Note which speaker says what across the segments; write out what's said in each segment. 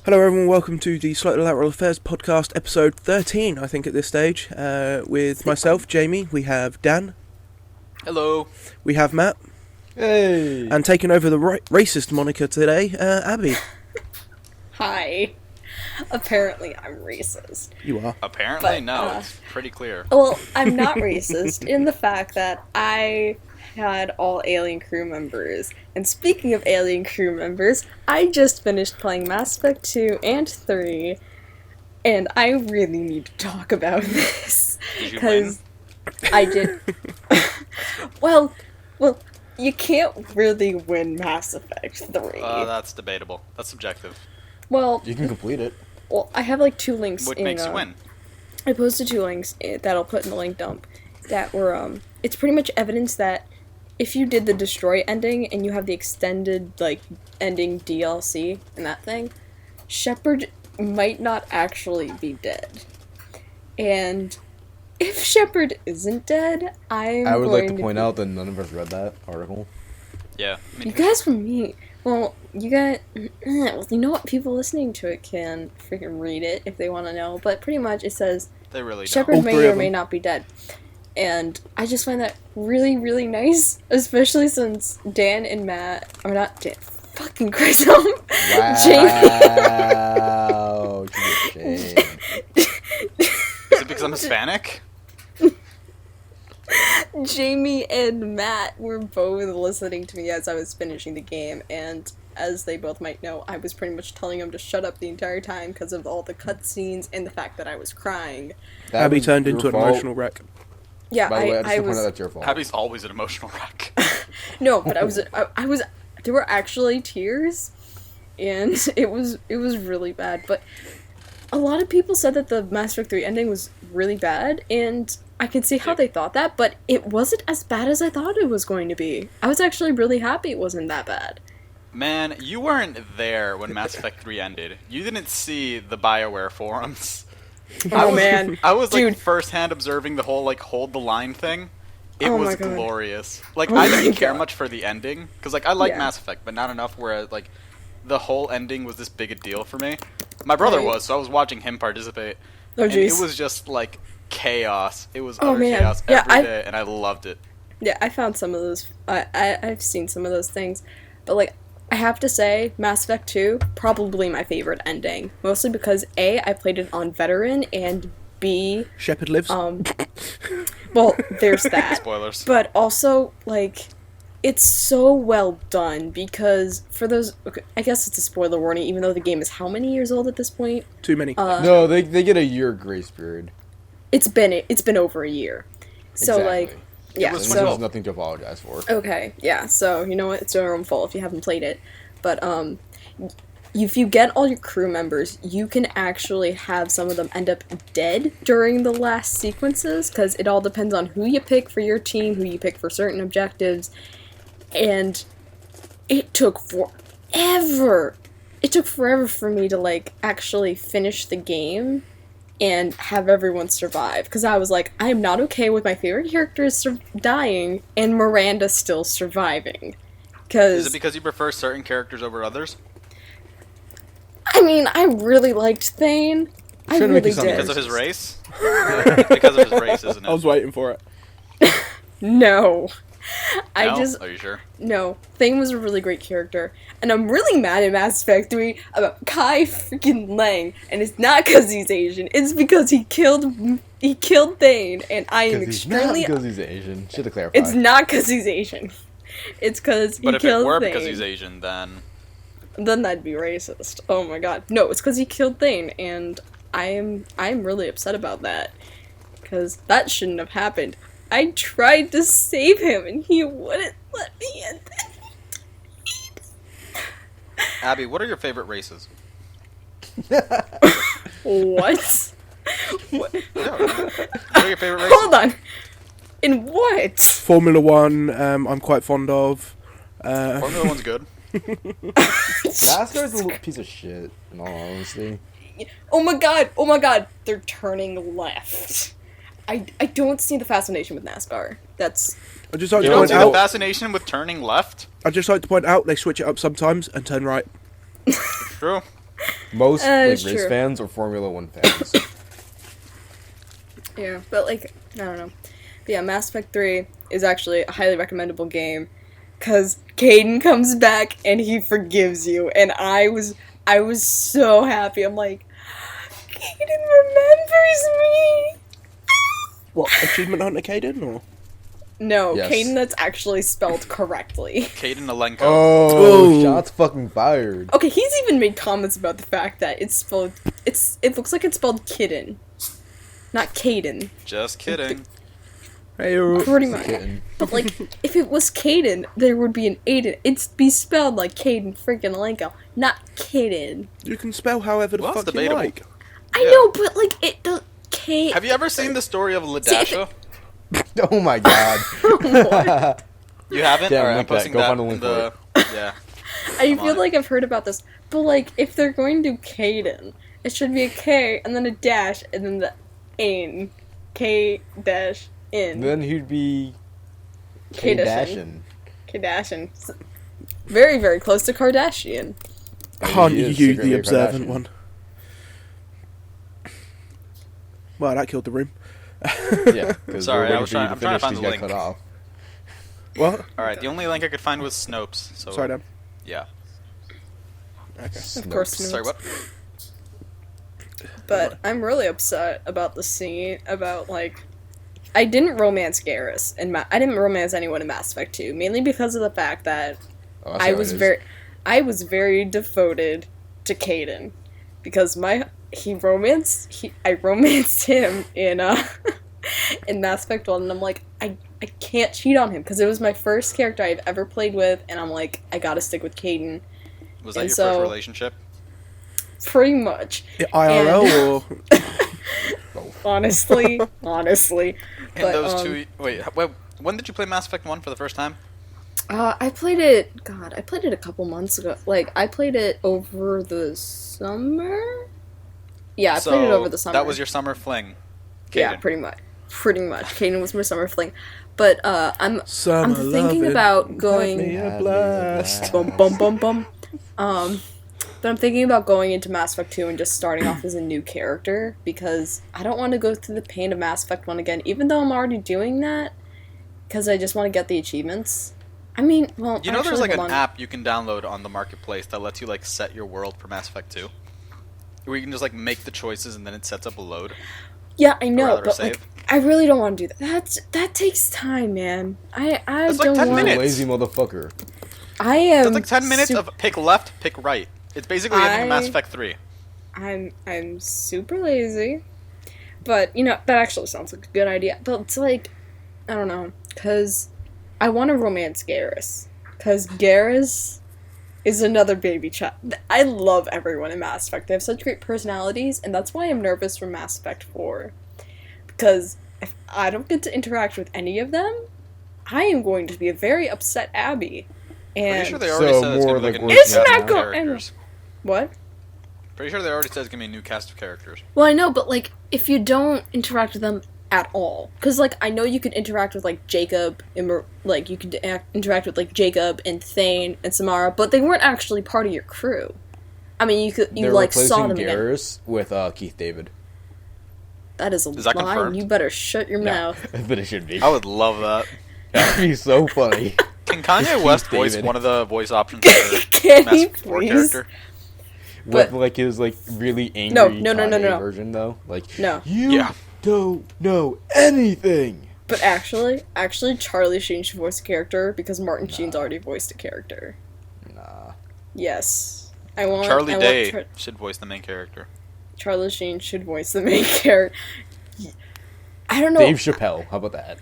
Speaker 1: Hello everyone, welcome to the Slightly Lateral Affairs podcast, episode 13, I think at this stage, with myself, Jamie, we have Dan.
Speaker 2: Hello.
Speaker 1: We have Matt.
Speaker 3: Hey!
Speaker 1: And taking over the racist moniker today, Abby.
Speaker 4: Hi. Apparently I'm racist.
Speaker 1: You are.
Speaker 2: Apparently?
Speaker 4: But,
Speaker 2: no, it's pretty clear.
Speaker 4: Well, I'm not racist in the fact that I had all alien crew members. And speaking of alien crew members, I just finished playing Mass Effect 2 and 3, and I really need to talk about this.
Speaker 2: Did you win?
Speaker 4: I did. well, you can't really win Mass Effect 3.
Speaker 2: That's debatable. That's subjective.
Speaker 4: Well,
Speaker 3: You can complete it.
Speaker 4: I have like 2 links
Speaker 2: What
Speaker 4: in,
Speaker 2: makes you win?
Speaker 4: I posted 2 links that I'll put in the link dump that were, it's pretty much evidence that if you did the Destroy ending and you have the extended, like, ending DLC and that thing, Shepard might not actually be dead. And if Shepard isn't dead,
Speaker 3: I would like to point out that none of us read that article.
Speaker 2: Yeah.
Speaker 4: You guys from me. Well, you know what? People listening to it can freaking read it if they want to know. But pretty much it says
Speaker 2: They really don't.
Speaker 4: Shepard
Speaker 1: All
Speaker 4: may
Speaker 1: three
Speaker 4: or
Speaker 1: of
Speaker 4: may
Speaker 1: them.
Speaker 4: not be dead. And I just find that really, really nice. Especially since Dan and Matt, or not Dan, fucking Christ,
Speaker 3: Wow!
Speaker 2: Is it because I'm Hispanic?
Speaker 4: Jamie and Matt were both listening to me as I was finishing the game, and as they both might know, I was pretty much telling them to shut up the entire time because of all the cutscenes and the fact that I was crying.
Speaker 1: Abby turned into an emotional wreck.
Speaker 4: Yeah,
Speaker 3: By the way, I just
Speaker 4: I
Speaker 3: want to point out
Speaker 4: was.
Speaker 3: that's your fault.
Speaker 2: Abby's always an emotional wreck.
Speaker 4: No, but I was. There were actually tears, and it was really bad. But a lot of people said that the Mass Effect 3 ending was really bad, and I can see how they thought that, but it wasn't as bad as I thought it was going to be. I was actually really happy it wasn't that bad.
Speaker 2: Man, you weren't there when Mass Effect 3 ended. You didn't see the BioWare forums.
Speaker 4: Man.
Speaker 2: I was like
Speaker 4: Dude.
Speaker 2: first-hand observing the whole like hold the line thing. It
Speaker 4: Oh
Speaker 2: was
Speaker 4: my God.
Speaker 2: glorious. Like
Speaker 4: Oh
Speaker 2: I
Speaker 4: my
Speaker 2: didn't care
Speaker 4: God.
Speaker 2: much for the ending because like I like
Speaker 4: Yeah.
Speaker 2: Mass Effect, but not enough where like the whole ending was this big a deal for me. My brother
Speaker 4: Right.
Speaker 2: was, so I was watching him participate.
Speaker 4: Oh
Speaker 2: And
Speaker 4: jeez.
Speaker 2: it was just like chaos. It was
Speaker 4: Oh,
Speaker 2: utter
Speaker 4: man.
Speaker 2: chaos
Speaker 4: Yeah,
Speaker 2: every day, and I loved it.
Speaker 4: Yeah, I found some of those. I've seen some of those things, but like I have to say, Mass Effect 2 probably my favorite ending, mostly because A, I played it on Veteran, and B,
Speaker 1: Shepard lives.
Speaker 4: well, there's that.
Speaker 2: Spoilers.
Speaker 4: But also, like, it's so well done because for those, okay, I guess it's a spoiler warning, even though the game is how many years old at this point?
Speaker 1: Too many.
Speaker 3: No, they get a year grace period.
Speaker 4: It's been over a year. So
Speaker 3: Exactly.
Speaker 4: like, yeah.
Speaker 2: was
Speaker 3: So
Speaker 4: So
Speaker 3: there's nothing to apologize for.
Speaker 4: okay, yeah. So you know what? It's your own fault if you haven't played it. But if you get all your crew members, you can actually have some of them end up dead during the last sequences, because it all depends on who you pick for your team, who you pick for certain objectives, and it took forever. It took forever for me to, like, actually finish the game and have everyone survive, because I was like, I am not okay with my favorite characters dying and Miranda still surviving.
Speaker 2: Is it because you prefer certain characters over others?
Speaker 4: I mean, I really liked Thane. I
Speaker 3: Shouldn't make
Speaker 4: really
Speaker 3: you sound
Speaker 4: did.
Speaker 2: Because of his race? Because of his race, isn't it?
Speaker 1: I was waiting for it.
Speaker 4: No. I
Speaker 2: No?
Speaker 4: just...
Speaker 2: Are you sure?
Speaker 4: No. Thane was a really great character. And I'm really mad at Mass Effect 3 about Kai freaking Lang. And it's not because he's Asian. It's because he killed Thane. And I am
Speaker 3: He's not
Speaker 4: extremely...
Speaker 3: because he's Asian. Should have clarified.
Speaker 4: It's not because he's Asian. It's because he
Speaker 2: But if
Speaker 4: killed
Speaker 2: it were
Speaker 4: Thane.
Speaker 2: because he's Asian, then...
Speaker 4: Then that'd be racist. Oh my god. No, it's because he killed Thane, and I'm really upset about that. Because that shouldn't have happened. I tried to save him, and he wouldn't let me in.
Speaker 2: Abby, what are your favorite races?
Speaker 4: What? What?
Speaker 2: Yeah, what are your favorite races?
Speaker 4: Hold on. In what?
Speaker 1: Formula One, I'm quite fond of.
Speaker 2: Formula One's good.
Speaker 3: NASCAR's a little piece of shit, in all honesty.
Speaker 4: Oh my god, they're turning left. I don't see the fascination with NASCAR. That's...
Speaker 1: I just like
Speaker 2: You
Speaker 1: to
Speaker 2: don't
Speaker 1: point
Speaker 2: see the
Speaker 1: out.
Speaker 2: fascination with turning left?
Speaker 1: I just like to point out they switch it up sometimes and turn right.
Speaker 2: True.
Speaker 3: Most
Speaker 4: it's
Speaker 3: race
Speaker 4: true.
Speaker 3: fans or Formula One fans.
Speaker 4: Yeah, but I don't know. But yeah, Mass Effect 3 is actually a highly recommendable game because Caden comes back and he forgives you, and I was so happy. I'm like, Caden remembers me.
Speaker 1: What, Achievement Hunter Caden, or?
Speaker 4: No,
Speaker 3: Yes.
Speaker 4: Caden that's actually spelled correctly.
Speaker 2: Caden Alenko.
Speaker 3: Oh,
Speaker 1: Ooh.
Speaker 3: shots fucking fired.
Speaker 4: Okay, he's even made comments about the fact that it looks like it's spelled kitten, not Caden.
Speaker 2: Just kidding.
Speaker 1: Hey,
Speaker 4: Pretty much.
Speaker 3: Kitten.
Speaker 4: But like, if it was Caden, there would be an Aiden. It'd be spelled like Caden freaking Alenko, not Caden.
Speaker 1: you can spell however the
Speaker 2: Well,
Speaker 1: fuck
Speaker 2: that's
Speaker 1: you
Speaker 2: debatable.
Speaker 1: like.
Speaker 4: I
Speaker 2: Yeah.
Speaker 4: know, but like it does. Kate.
Speaker 2: Have you ever seen the story of Ladasha?
Speaker 3: Oh my god.
Speaker 4: What?
Speaker 2: You haven't?
Speaker 3: Yeah,
Speaker 2: Alright, I'm
Speaker 3: link that.
Speaker 2: posting
Speaker 3: Go
Speaker 2: that
Speaker 3: find a
Speaker 2: in
Speaker 3: link
Speaker 2: the... Yeah.
Speaker 4: I
Speaker 2: Come
Speaker 4: feel
Speaker 2: on.
Speaker 4: like I've heard about this, but like if they're going to do Caden, it should be a K and then a dash and then the in. K dash in.
Speaker 3: Then he'd be
Speaker 4: Kardashian.
Speaker 3: Kardashian.
Speaker 4: Kardashian. Very, very close to Kardashian.
Speaker 1: Aren't
Speaker 3: He is
Speaker 1: you
Speaker 3: secretly
Speaker 1: the
Speaker 3: a
Speaker 1: observant
Speaker 3: Kardashian.
Speaker 1: one? Well, that killed the room.
Speaker 3: Yeah, because
Speaker 2: Sorry,
Speaker 3: we're
Speaker 2: I
Speaker 3: waiting
Speaker 2: was
Speaker 3: for you
Speaker 2: trying-
Speaker 3: to
Speaker 2: I'm trying to
Speaker 3: finish.
Speaker 2: find
Speaker 3: These
Speaker 2: the
Speaker 3: got
Speaker 2: link.
Speaker 3: cut off.
Speaker 1: What?
Speaker 2: Alright, the only link I could find was Snopes. So
Speaker 1: Sorry, Dan.
Speaker 2: Yeah.
Speaker 1: Okay.
Speaker 4: Of course,
Speaker 3: Snopes.
Speaker 2: Sorry, what?
Speaker 4: But I'm really upset about the scene about like I didn't romance Garrus and I didn't romance anyone in Mass Effect 2, mainly because of the fact that
Speaker 3: Oh, that's
Speaker 4: I
Speaker 3: how
Speaker 4: was
Speaker 3: it is.
Speaker 4: very devoted to Caden because I romanced him in in Mass Effect 1 and I'm like I can't cheat on him because it was my first character I've ever played with and I'm like I gotta stick with Caden
Speaker 2: Was that
Speaker 4: And
Speaker 2: your
Speaker 4: so-
Speaker 2: first relationship?
Speaker 4: pretty much.
Speaker 1: IRL or
Speaker 4: Honestly.
Speaker 2: And
Speaker 4: But,
Speaker 2: those two... Wait, when did you play Mass Effect 1 for the first time?
Speaker 4: I played it a couple months ago. Like, I played it over the summer? Yeah, I played it over the summer.
Speaker 2: That was your summer fling.
Speaker 4: Yeah,
Speaker 2: Caden.
Speaker 4: pretty much. Caden was my summer fling. But, I'm
Speaker 1: summer
Speaker 4: thinking
Speaker 1: loving.
Speaker 4: about going...
Speaker 1: Had me a blast.
Speaker 4: Bum, bum, bum, bum. But I'm thinking about going into Mass Effect 2 and just starting off as a new character, because I don't want to go through the pain of Mass Effect 1 again, even though I'm already doing that, because I just want to get the achievements. I mean, well,
Speaker 2: You know
Speaker 4: actually,
Speaker 2: there's like an
Speaker 4: hold on.
Speaker 2: app you can download on the marketplace that lets you like set your world for Mass Effect 2? Where you can just like make the choices and then it sets up a load.
Speaker 4: Yeah, I know,
Speaker 2: rather
Speaker 4: but
Speaker 2: save.
Speaker 4: like, I really don't want to do that. That takes time, man. I
Speaker 2: It's like
Speaker 4: don't
Speaker 2: 10
Speaker 4: want...
Speaker 2: minutes.
Speaker 3: Lazy motherfucker.
Speaker 4: I am...
Speaker 2: It's like 10 minutes
Speaker 4: sup-
Speaker 2: of pick left, pick right. It's basically ending Mass
Speaker 4: I-
Speaker 2: Effect 3.
Speaker 4: I'm super lazy, but you know that actually sounds like a good idea. But it's like I don't know, cause I want to romance Garrus, cause Garrus is another baby child. I love everyone in Mass Effect. They have such great personalities, and that's why I'm nervous for Mass Effect 4, because if I don't get to interact with any of them, I am going to be a very upset Abby. And
Speaker 2: Pretty sure they already
Speaker 3: So
Speaker 2: said it's
Speaker 3: more
Speaker 2: gonna be like
Speaker 3: like
Speaker 2: a new
Speaker 3: working
Speaker 4: It's
Speaker 2: cast
Speaker 4: not
Speaker 2: of
Speaker 4: go-
Speaker 2: characters.
Speaker 4: what?
Speaker 2: Pretty sure they already said it's gonna be a new cast of characters.
Speaker 4: Well, I know, but, like, if you don't interact with them at all, because, like, I know you could interact with, like, Jacob, and, like, you could interact with, like, Jacob and Thane and Samara, but they weren't actually part of your crew. I mean, you
Speaker 3: They're
Speaker 4: like, saw
Speaker 3: replacing
Speaker 4: them again.
Speaker 3: Garrus with Keith David.
Speaker 4: That is a
Speaker 2: Is that
Speaker 4: lie.
Speaker 2: confirmed?
Speaker 4: You better shut your mouth.
Speaker 3: But it should be.
Speaker 2: I would love that.
Speaker 3: That'd be so funny.
Speaker 2: Can Kanye
Speaker 3: Keith
Speaker 2: West voice
Speaker 3: David.
Speaker 2: one of the voice options for
Speaker 4: Can
Speaker 2: Mass
Speaker 4: he
Speaker 2: Effect 4
Speaker 4: please?
Speaker 2: character?
Speaker 3: With
Speaker 4: But-
Speaker 3: like his like really angry
Speaker 4: No,
Speaker 3: Kanye version though. Like
Speaker 4: No.
Speaker 3: you
Speaker 2: Yeah.
Speaker 3: don't know anything.
Speaker 4: But actually, Charlie Sheen should voice a character, because Martin Sheen's already voiced a character.
Speaker 3: Nah.
Speaker 4: Yes. I want
Speaker 2: Charlie
Speaker 4: I
Speaker 2: Day
Speaker 4: Want
Speaker 2: should voice the main character.
Speaker 4: Charlie Sheen should voice the main character. I don't know.
Speaker 3: Dave Chappelle. How about that?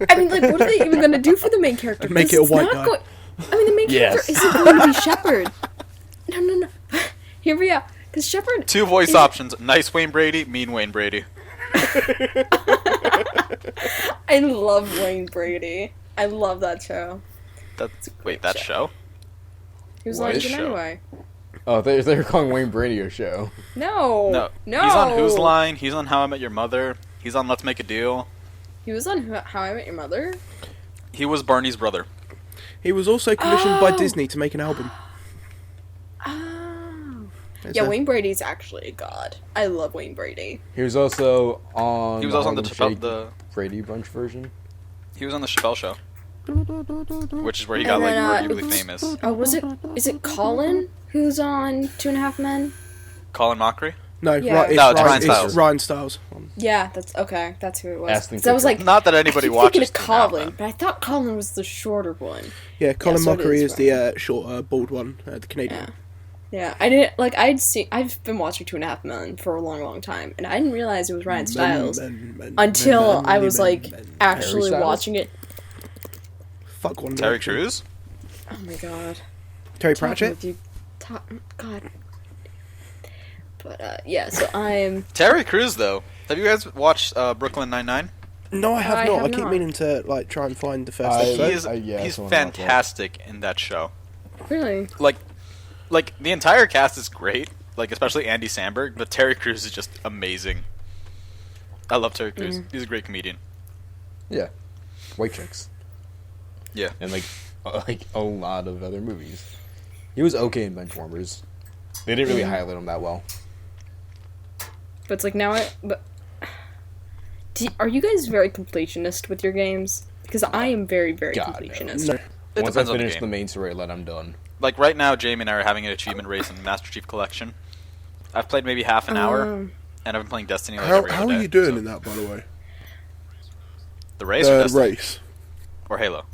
Speaker 4: I mean, like, what are they even going to do for the main character?
Speaker 1: Make
Speaker 4: 'Cause
Speaker 1: it a
Speaker 4: it's
Speaker 1: white
Speaker 4: not
Speaker 1: guy.
Speaker 4: I mean, the main
Speaker 3: Yes.
Speaker 4: character isn't going to be Shepard. No. Here we are. Because Shepard...
Speaker 2: Two voice
Speaker 4: is-
Speaker 2: options: nice Wayne Brady, mean Wayne Brady.
Speaker 4: I love Wayne Brady. I love that show.
Speaker 2: Wait, that show?
Speaker 4: He was
Speaker 3: What
Speaker 4: on it
Speaker 2: show?
Speaker 4: anyway.
Speaker 3: Oh, they were calling Wayne Brady a show.
Speaker 4: No.
Speaker 2: No. He's on Whose Line. He's on How I Met Your Mother. He's on Let's Make a Deal.
Speaker 4: He was on How I Met Your Mother?
Speaker 2: He was Barney's brother.
Speaker 1: He was also commissioned by
Speaker 4: Oh.
Speaker 1: Disney to make an album.
Speaker 4: Oh. Yeah, Wayne Brady's actually a god. I love Wayne Brady.
Speaker 3: He was also on.
Speaker 2: He was also on the
Speaker 3: Harlem
Speaker 2: Chappelle,
Speaker 3: Shake Brady Bunch version.
Speaker 2: He was on the Chappelle Show, which is where he got
Speaker 4: And
Speaker 2: like
Speaker 4: then,
Speaker 2: arguably famous.
Speaker 4: Oh, is it Colin who's on Two and a Half Men?
Speaker 2: Colin Mockery.
Speaker 1: No,
Speaker 4: Yeah.
Speaker 1: it's
Speaker 2: No, it's
Speaker 1: Ryan,
Speaker 2: Ryan Stiles.
Speaker 1: Ryan Stiles.
Speaker 4: Yeah, that's okay. That's who it was.
Speaker 3: Aston
Speaker 4: 'Cause I was
Speaker 3: Kutcher.
Speaker 4: like,
Speaker 2: Not that anybody
Speaker 4: I keep
Speaker 2: watches.
Speaker 4: thinking of Colin, but I thought Colin was the shorter one.
Speaker 1: Yeah, Colin
Speaker 4: so it
Speaker 1: Mockery
Speaker 4: is
Speaker 1: is the shorter, bald one, the Canadian.
Speaker 4: Yeah, I didn't like. I've been watching Two and a Half Men for a long, long time, and I didn't realize it was Ryan Stiles until I was like actually
Speaker 3: Styles?
Speaker 4: watching it.
Speaker 1: Fuck one.
Speaker 2: Terry
Speaker 1: Direction.
Speaker 2: Crews.
Speaker 4: Oh my god.
Speaker 1: Terry
Speaker 4: Talking
Speaker 1: Pratchett.
Speaker 4: with you- God. But yeah, so I'm.
Speaker 2: Terry Crews, though. Have you guys watched Brooklyn Nine-Nine?
Speaker 1: No, I have
Speaker 4: I
Speaker 1: not.
Speaker 4: have
Speaker 1: I keep
Speaker 4: not.
Speaker 1: meaning to like try and find the first
Speaker 3: I-
Speaker 1: episode.
Speaker 2: He's
Speaker 3: yeah, someone watched that.
Speaker 2: fantastic in that show.
Speaker 4: Really?
Speaker 2: Like the entire cast is great. Like especially Andy Samberg, but Terry Crews is just amazing. I love Terry Crews. He's a great comedian.
Speaker 3: Yeah, White Chicks.
Speaker 2: Yeah.
Speaker 3: And like a lot of other movies. He was okay in Benchwarmers. They didn't really highlight him that well.
Speaker 4: But it's like now are you guys very completionist with your games? Because I am very, very
Speaker 3: God,
Speaker 4: completionist.
Speaker 1: No.
Speaker 2: It
Speaker 3: Once I
Speaker 2: depends on the
Speaker 3: finish
Speaker 2: game.
Speaker 3: the main storyline, I'm done.
Speaker 2: Like right now, Jamie and I are having an achievement race in Master Chief Collection. I've played maybe half an hour, and I've been playing Destiny like every
Speaker 1: How
Speaker 2: other
Speaker 1: are
Speaker 2: day,
Speaker 1: you doing
Speaker 2: so-
Speaker 1: in that, by the way?
Speaker 2: The race or
Speaker 1: The
Speaker 2: Destiny?
Speaker 1: race.
Speaker 2: Or Halo?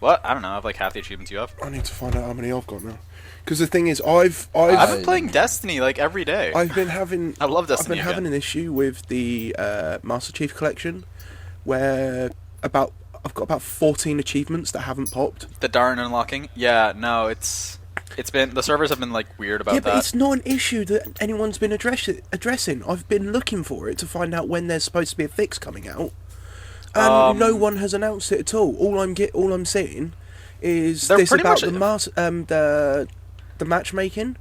Speaker 2: What? I don't know. I have like half the achievements you have.
Speaker 1: I need to find out how many I've got now. Because the thing is,
Speaker 2: I've
Speaker 1: I've
Speaker 2: been playing Destiny like every day.
Speaker 1: been having
Speaker 2: I love
Speaker 1: I've
Speaker 2: Destiny
Speaker 1: been having
Speaker 2: again.
Speaker 1: an issue with the Master Chief Collection, where I've got about 14 achievements that haven't popped.
Speaker 2: The darn unlocking. Yeah, no, it's been the servers have been like weird about
Speaker 1: Yeah, but
Speaker 2: that.
Speaker 1: it's not an issue that anyone's been addressing. I've been looking for it to find out when there's supposed to be a fix coming out, and no one has announced it at all. All I'm seeing is
Speaker 2: They're
Speaker 1: this
Speaker 2: pretty
Speaker 1: about
Speaker 2: much-
Speaker 1: the matchmaking,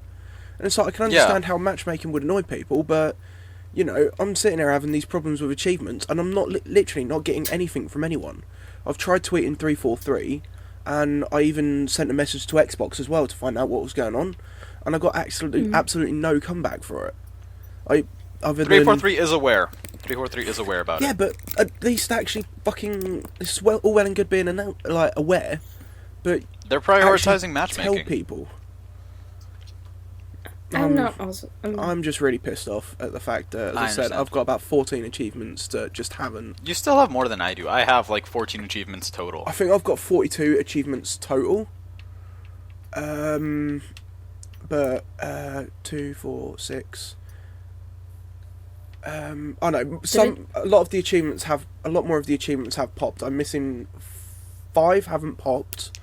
Speaker 1: and it's like I can understand how matchmaking would annoy people, but you know, I'm sitting there having these problems with achievements, and I'm not literally not getting anything from anyone. I've tried tweeting 343, and I even sent a message to Xbox as well to find out what was going on, and I got absolutely no comeback for it. Other than
Speaker 2: 343 is aware. 343 is aware about
Speaker 1: yeah,
Speaker 2: it.
Speaker 1: but at least actually fucking it's all well and good being aware, but
Speaker 2: They're
Speaker 1: actually
Speaker 2: prioritizing
Speaker 1: tell
Speaker 2: matchmaking.
Speaker 1: people.
Speaker 4: I'm not also.
Speaker 1: I'm just really pissed off at the fact that, as
Speaker 2: I
Speaker 1: I said,
Speaker 2: understand.
Speaker 1: I've got about 14 achievements that just haven't.
Speaker 2: You still have more than I do. I have like 14 achievements total.
Speaker 1: I think I've got 42 achievements total. But 2, 4, 6. I know a lot more of the achievements have popped. I'm missing 5 haven't popped.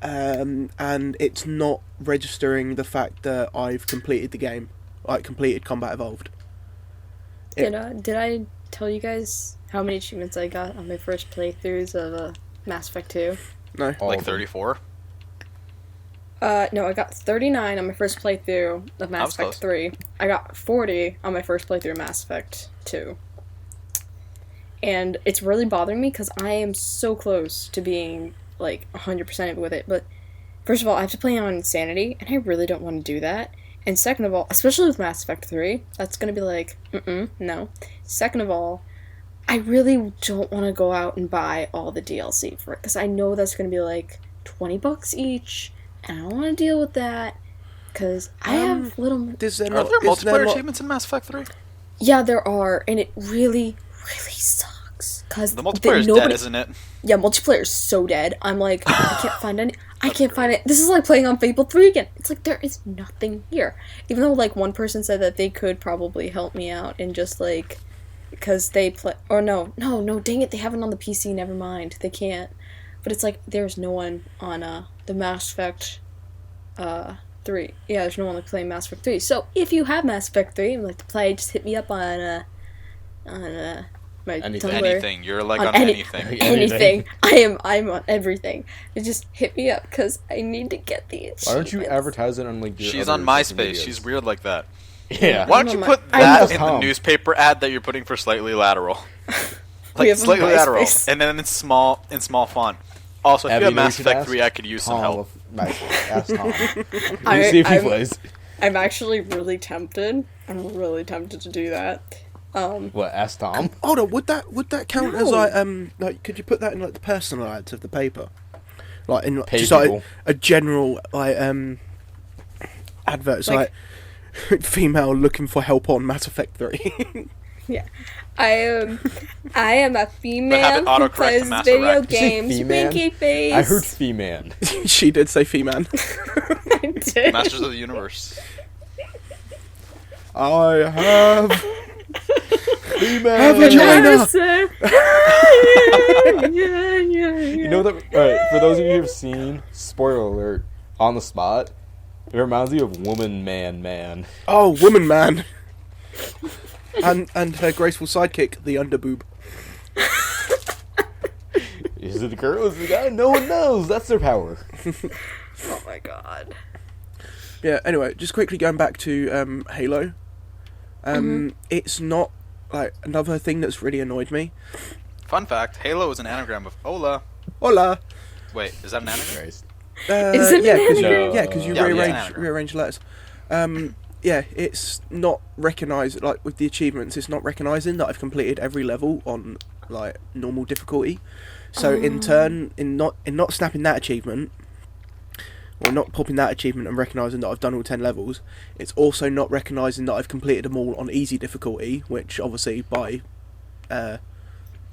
Speaker 1: And it's not registering the fact that I've completed the game, like completed Combat Evolved.
Speaker 4: Did I tell you guys how many achievements I got on my first playthroughs of Mass Effect 2?
Speaker 1: No,
Speaker 3: All
Speaker 2: Like
Speaker 3: of them.
Speaker 2: 34.
Speaker 4: No, I got 39 on my first playthrough of Mass
Speaker 2: was
Speaker 4: Effect
Speaker 2: close.
Speaker 4: 3. I got 40 on my first playthrough of Mass Effect 2. And it's really bothering me because I am so close to being like 100% with it. But first of all, I have to play on Insanity, and I really don't want to do that. And second of all, especially with Mass Effect 3, that's going to be like, no. Second of all, I really don't want to go out and buy all the DLC for it because I know that's going to be like $20 each. And I don't want to deal with that because I have little.
Speaker 1: Are there
Speaker 2: Are there multiplayer achievements in Mass Effect 3?
Speaker 4: Yeah, there are, and it really, really sucks because
Speaker 2: The multiplayer's dead, isn't it?
Speaker 4: Yeah, multiplayer's so dead. I'm like, I can't find any. I can't find it. This is like playing on Fable 3 again. It's like there is nothing here. Even though like one person said that they could probably help me out and just like because they play or no, dang it, they have it on the PC. Never mind, they can't. But it's like there's no one on the Mass Effect 3. Yeah, there's no one like playing Mass Effect 3. So if you have Mass Effect 3 and would like to play, just hit me up on my
Speaker 3: Anything.
Speaker 4: Tumblr.
Speaker 2: Anything. You're like on
Speaker 4: any-
Speaker 2: anything.
Speaker 4: Anything. I'm on everything. Just hit me up because I need to get the achievements.
Speaker 3: Why don't you advertise it on like your
Speaker 2: She's
Speaker 3: other
Speaker 2: on
Speaker 3: social
Speaker 2: MySpace.
Speaker 3: medias?
Speaker 2: She's weird like that.
Speaker 3: Yeah.
Speaker 2: Why don't you put
Speaker 4: I
Speaker 2: that
Speaker 3: know.
Speaker 2: in the
Speaker 3: Tom.
Speaker 2: newspaper ad that you're putting for Slightly Lateral?
Speaker 4: We
Speaker 2: Like
Speaker 4: have a
Speaker 2: Slightly Lateral,
Speaker 4: MySpace.
Speaker 2: and then in small font. Also, if
Speaker 3: Abby,
Speaker 2: you have
Speaker 3: you know
Speaker 2: Mass
Speaker 3: what you should
Speaker 2: Effect
Speaker 3: ask?
Speaker 2: 3, I could use some
Speaker 3: Tom
Speaker 2: help.
Speaker 3: with MySpace. Ask Tom.
Speaker 4: I-
Speaker 3: You see if he
Speaker 4: I'm-
Speaker 3: plays.
Speaker 4: I'm actually really tempted. I'm really tempted to do that.
Speaker 3: What? Ask Tom.
Speaker 1: Hold on, would that count as
Speaker 4: No.
Speaker 1: like could you put that in like the personal ads of the paper, like in
Speaker 3: Pay
Speaker 1: just
Speaker 3: people.
Speaker 1: like a general like adverts like female looking for help on Mass Effect 3.
Speaker 4: Yeah. I am a female
Speaker 2: have it
Speaker 4: who
Speaker 2: autocorrect to
Speaker 4: plays
Speaker 2: Mass
Speaker 4: video
Speaker 2: Effect.
Speaker 3: Did you say
Speaker 4: games.
Speaker 3: Fee-Man?
Speaker 4: Winky face.
Speaker 3: I heard Fee-Man.
Speaker 1: She did say female.
Speaker 4: I did.
Speaker 2: Masters of the Universe.
Speaker 1: I have
Speaker 3: Fee-Man.
Speaker 1: Have a vagina.
Speaker 3: You know that? Alright, for those of you who have seen, spoiler alert, On the Spot, it reminds me of Woman Man Man.
Speaker 1: Oh, woman man. And her graceful sidekick, the underboob.
Speaker 3: Is it a girl? Is it a guy? No one knows. That's their power.
Speaker 4: Oh my god.
Speaker 1: Yeah, anyway, just quickly going back to Halo. It's not like another thing that's really annoyed me.
Speaker 2: Fun fact: Halo is an anagram of Hola.
Speaker 1: Hola.
Speaker 2: Wait, is that an anagram?
Speaker 3: Christ.
Speaker 4: Is it
Speaker 1: yeah,
Speaker 4: an
Speaker 1: because
Speaker 3: anagram?
Speaker 1: you
Speaker 2: Yeah,
Speaker 1: rearrange
Speaker 2: yeah.
Speaker 1: rearrange letters. Yeah, it's not recognised, like with the achievements, it's not recognising that I've completed every level on like normal difficulty. So in turn, in not snapping that achievement, or not popping that achievement and recognising that I've done all 10 levels, it's also not recognising that I've completed them all on easy difficulty, which obviously by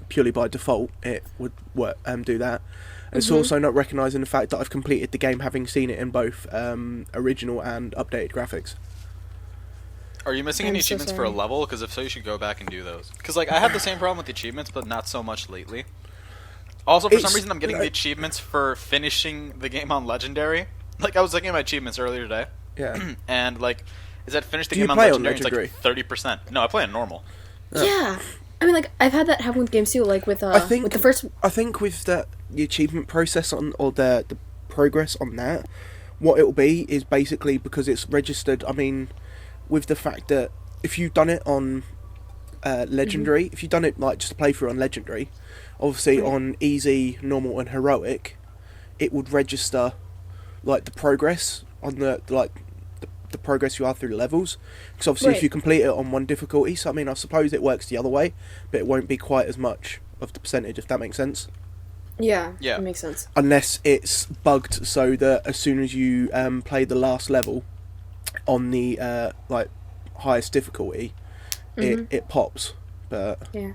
Speaker 1: purely by default it would work, do that. It's also not recognising the fact that I've completed the game having seen it in both original and updated graphics.
Speaker 2: Are you missing
Speaker 4: I'm
Speaker 2: any
Speaker 4: so
Speaker 2: achievements for a
Speaker 4: sorry.
Speaker 2: level? Because if so, you should go back and do those. Because like I have the same problem with the achievements, but not so much lately. Also, for some
Speaker 1: It's
Speaker 2: reason, I'm getting the
Speaker 1: like-
Speaker 2: achievements for finishing the game on Legendary. Like I was looking at my achievements earlier today,
Speaker 1: Yeah.
Speaker 2: and like, is that finish the
Speaker 1: Do you
Speaker 2: game on
Speaker 1: play on
Speaker 2: Legendary? It's like 30%. No, I play on normal.
Speaker 4: Yeah. I mean, like, I've had that happen with games too, like with
Speaker 1: I think
Speaker 4: with the first.
Speaker 1: I think with the achievement process on, or the progress on that, what it'll be is basically because it's registered. I mean, with the fact that if you've done it on legendary, if you've done it like just a playthrough on legendary, obviously on easy, normal, and heroic, it would register like the progress on the progress you are through the levels. Because obviously, if
Speaker 4: Right.
Speaker 1: you complete it on one difficulty, so I mean, I suppose it works the other way, but it won't be quite as much of the percentage, if that makes sense.
Speaker 4: Yeah.
Speaker 2: Yeah.
Speaker 4: It makes sense.
Speaker 1: Unless it's bugged so that as soon as you play the last level on the like highest difficulty, it pops. But
Speaker 4: Yeah.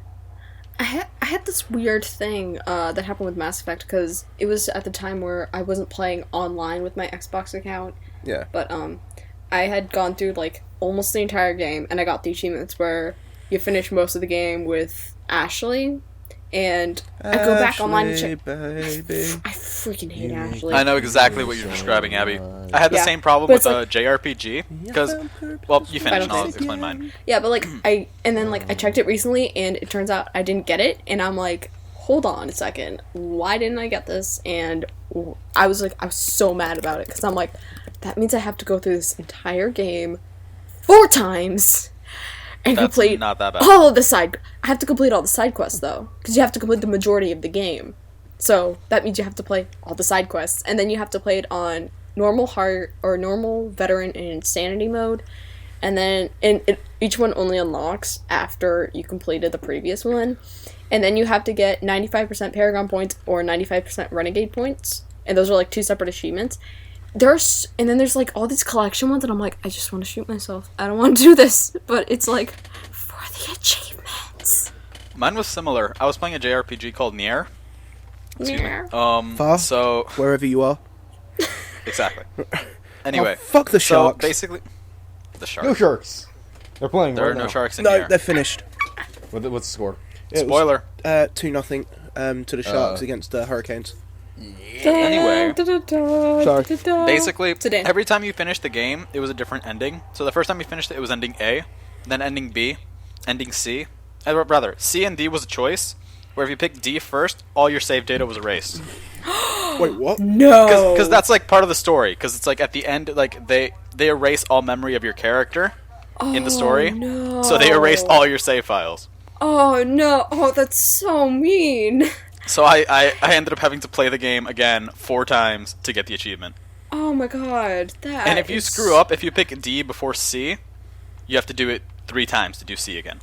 Speaker 4: I had this weird thing that happened with Mass Effect because it was at the time where I wasn't playing online with my Xbox account,
Speaker 1: yeah,
Speaker 4: but I had gone through like almost the entire game and I got the achievements where you finish most of the game with Ashley, and I go back online and check.
Speaker 1: baby.
Speaker 4: I freaking hate Ashley.
Speaker 2: I know exactly what you're describing, Abby. I had the
Speaker 4: Yeah,
Speaker 2: same problem
Speaker 4: but
Speaker 2: with
Speaker 4: it's like-
Speaker 2: JRPG because, well, you finish and I'll
Speaker 4: Fantasy.
Speaker 2: explain mine.
Speaker 4: Yeah, but like I checked it recently and it turns out I didn't get it, and I'm like, hold on a second, why didn't I get this? And I was so mad about it because I'm like, that means I have to go through this entire game 4 times and
Speaker 2: That's
Speaker 4: complete
Speaker 2: not that bad.
Speaker 4: all of the side. I have to complete all the side quests though, because you have to complete the majority of the game. So that means you have to play all the side quests, and then you have to play it on normal hard or normal veteran and insanity mode, and then each one only unlocks after you completed the previous one, and then you have to get 95% Paragon points or 95% Renegade points, and those are like 2 separate achievements. And then there's like all these collection ones, and I'm like, I just want to shoot myself. I don't want to do this, but it's like for the achievements.
Speaker 2: Mine was similar. I was playing a JRPG called Nier. Excuse me.
Speaker 1: Far?
Speaker 2: So
Speaker 1: Wherever you are.
Speaker 2: exactly. Anyway,
Speaker 1: Oh, fuck the
Speaker 2: so
Speaker 1: sharks.
Speaker 2: basically, the
Speaker 3: No
Speaker 2: sharks.
Speaker 3: sharks. They're playing
Speaker 2: There are
Speaker 3: right
Speaker 2: no
Speaker 3: now.
Speaker 2: sharks in
Speaker 1: No,
Speaker 2: Nier.
Speaker 1: they're finished.
Speaker 3: What's the score?
Speaker 1: It was,
Speaker 2: Spoiler.
Speaker 1: 2-0 to the Sharks against the Hurricanes.
Speaker 2: Anyway,
Speaker 1: Sorry.
Speaker 2: basically,
Speaker 4: Today.
Speaker 2: every time you finished the game, it was a different ending. So the first time you finished it, it was ending A, then ending B, ending C. Rather, C and D was a choice, where if you picked D first, all your save data was erased.
Speaker 1: Wait, what?
Speaker 4: No.
Speaker 2: Because that's like part of the story. Because it's like at the end, like they erase all memory of your character in the story.
Speaker 4: No.
Speaker 2: So they erased all your save files.
Speaker 4: Oh no! Oh, that's so mean.
Speaker 2: So I ended up having to play the game again 4 times to get the achievement.
Speaker 4: Oh my god, that.
Speaker 2: And if you screw up, if you pick D before C, you have to do it 3 times to do C again.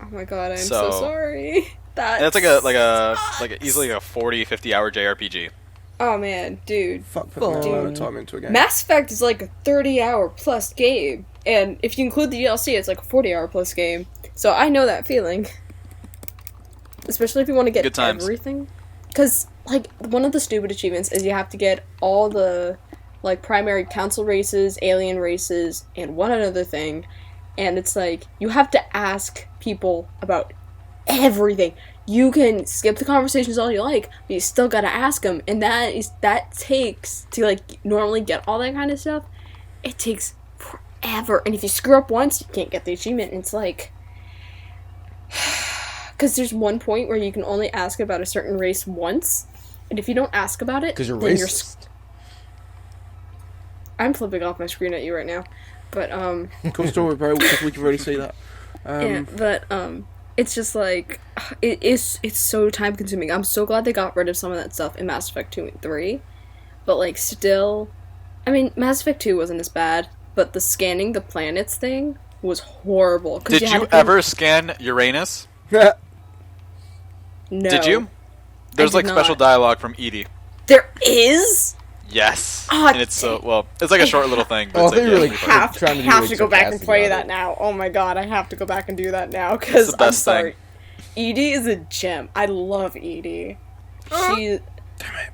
Speaker 4: Oh my god, I'm so sorry.
Speaker 2: That's easily a 40-50 hour JRPG.
Speaker 4: Oh man, dude.
Speaker 1: Fuck, put that amount of time into a game.
Speaker 4: Mass Effect is like a 30-hour plus game, and if you include the DLC, it's like a 40-hour plus game. So I know that feeling. Especially if you want to get everything. Because, like, one of the stupid achievements is you have to get all the, like, primary council races, alien races, and one other thing. And it's like, you have to ask people about everything. You can skip the conversations all you like, but you still gotta ask them. And that takes, to, like, normally get all that kind of stuff, it takes forever. And if you screw up once, you can't get the achievement. And it's like... Because there's one point where you can only ask about a certain race once, and if you don't ask about it,
Speaker 3: because you're
Speaker 4: then
Speaker 3: racist.
Speaker 4: I'm flipping off my screen at you right now, but
Speaker 1: Cool story, bro. We can really see that.
Speaker 4: Yeah, but it's just like it's so time consuming. I'm so glad they got rid of some of that stuff in Mass Effect 2 and 3, but like still, I mean, Mass Effect 2 wasn't as bad, but the scanning the planets thing was horrible.
Speaker 2: Did you ever scan Uranus?
Speaker 4: No.
Speaker 2: Did you? There's like special dialogue from Edie.
Speaker 4: There is?
Speaker 2: Yes. And it's it's like a short little thing. But
Speaker 3: they really
Speaker 4: have to go back and play that now. Oh my god, I have to go back and do that now because I'm sorry. Edie is a gem. I love Edie. She.
Speaker 1: Damn it.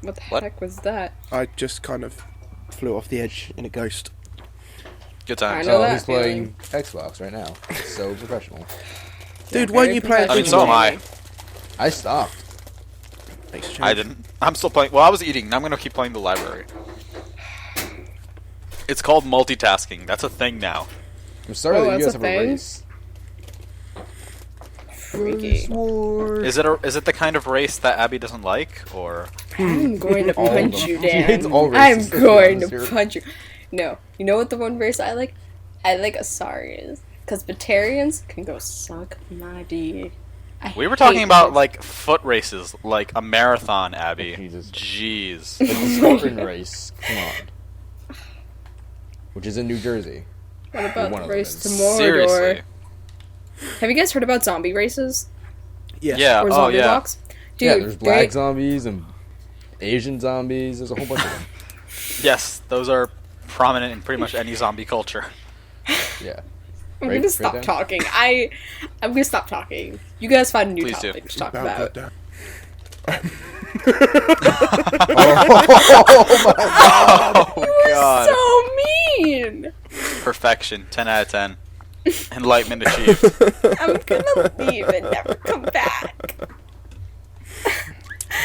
Speaker 4: What the heck was that?
Speaker 1: I just kind of flew off the edge in a ghost.
Speaker 2: Good times.
Speaker 3: He's playing Xbox right now. So professional.
Speaker 1: Dude, why don't you play?
Speaker 2: I mean, so am I.
Speaker 3: I stopped.
Speaker 2: I didn't. I'm still playing. Well, I was eating. Now I'm gonna keep playing the library. It's called multitasking. That's a thing now.
Speaker 3: I'm sorry that you guys have a race.
Speaker 4: Freaky.
Speaker 2: Is it the kind of race that Abby doesn't like, or?
Speaker 4: I'm going to punch you, Dan.
Speaker 3: I'm
Speaker 4: going to punch you. No, you know what the one race I like? I like Asarians. Because Batarians can go suck my D.
Speaker 2: We were talking about, like, foot races, like a marathon, Abby.
Speaker 3: Jesus.
Speaker 2: Jeez.
Speaker 3: Like the Spartan race. Come on. Which is in New Jersey.
Speaker 4: What about the race to Mordor?
Speaker 2: Seriously.
Speaker 4: Have you guys heard about zombie races?
Speaker 1: Yes.
Speaker 2: Yeah.
Speaker 4: Or zombie blocks? Dude,
Speaker 3: yeah, there's black zombies and Asian zombies. There's a whole bunch of them.
Speaker 2: Yes, those are prominent in pretty much any zombie culture.
Speaker 3: Yeah.
Speaker 4: I'm gonna stop talking. I'm gonna stop talking. You guys find a new topic to talk about.
Speaker 2: Oh god.
Speaker 4: So mean.
Speaker 2: Perfection. 10 out of 10. Enlightenment achieved.
Speaker 4: I'm gonna leave and never come back.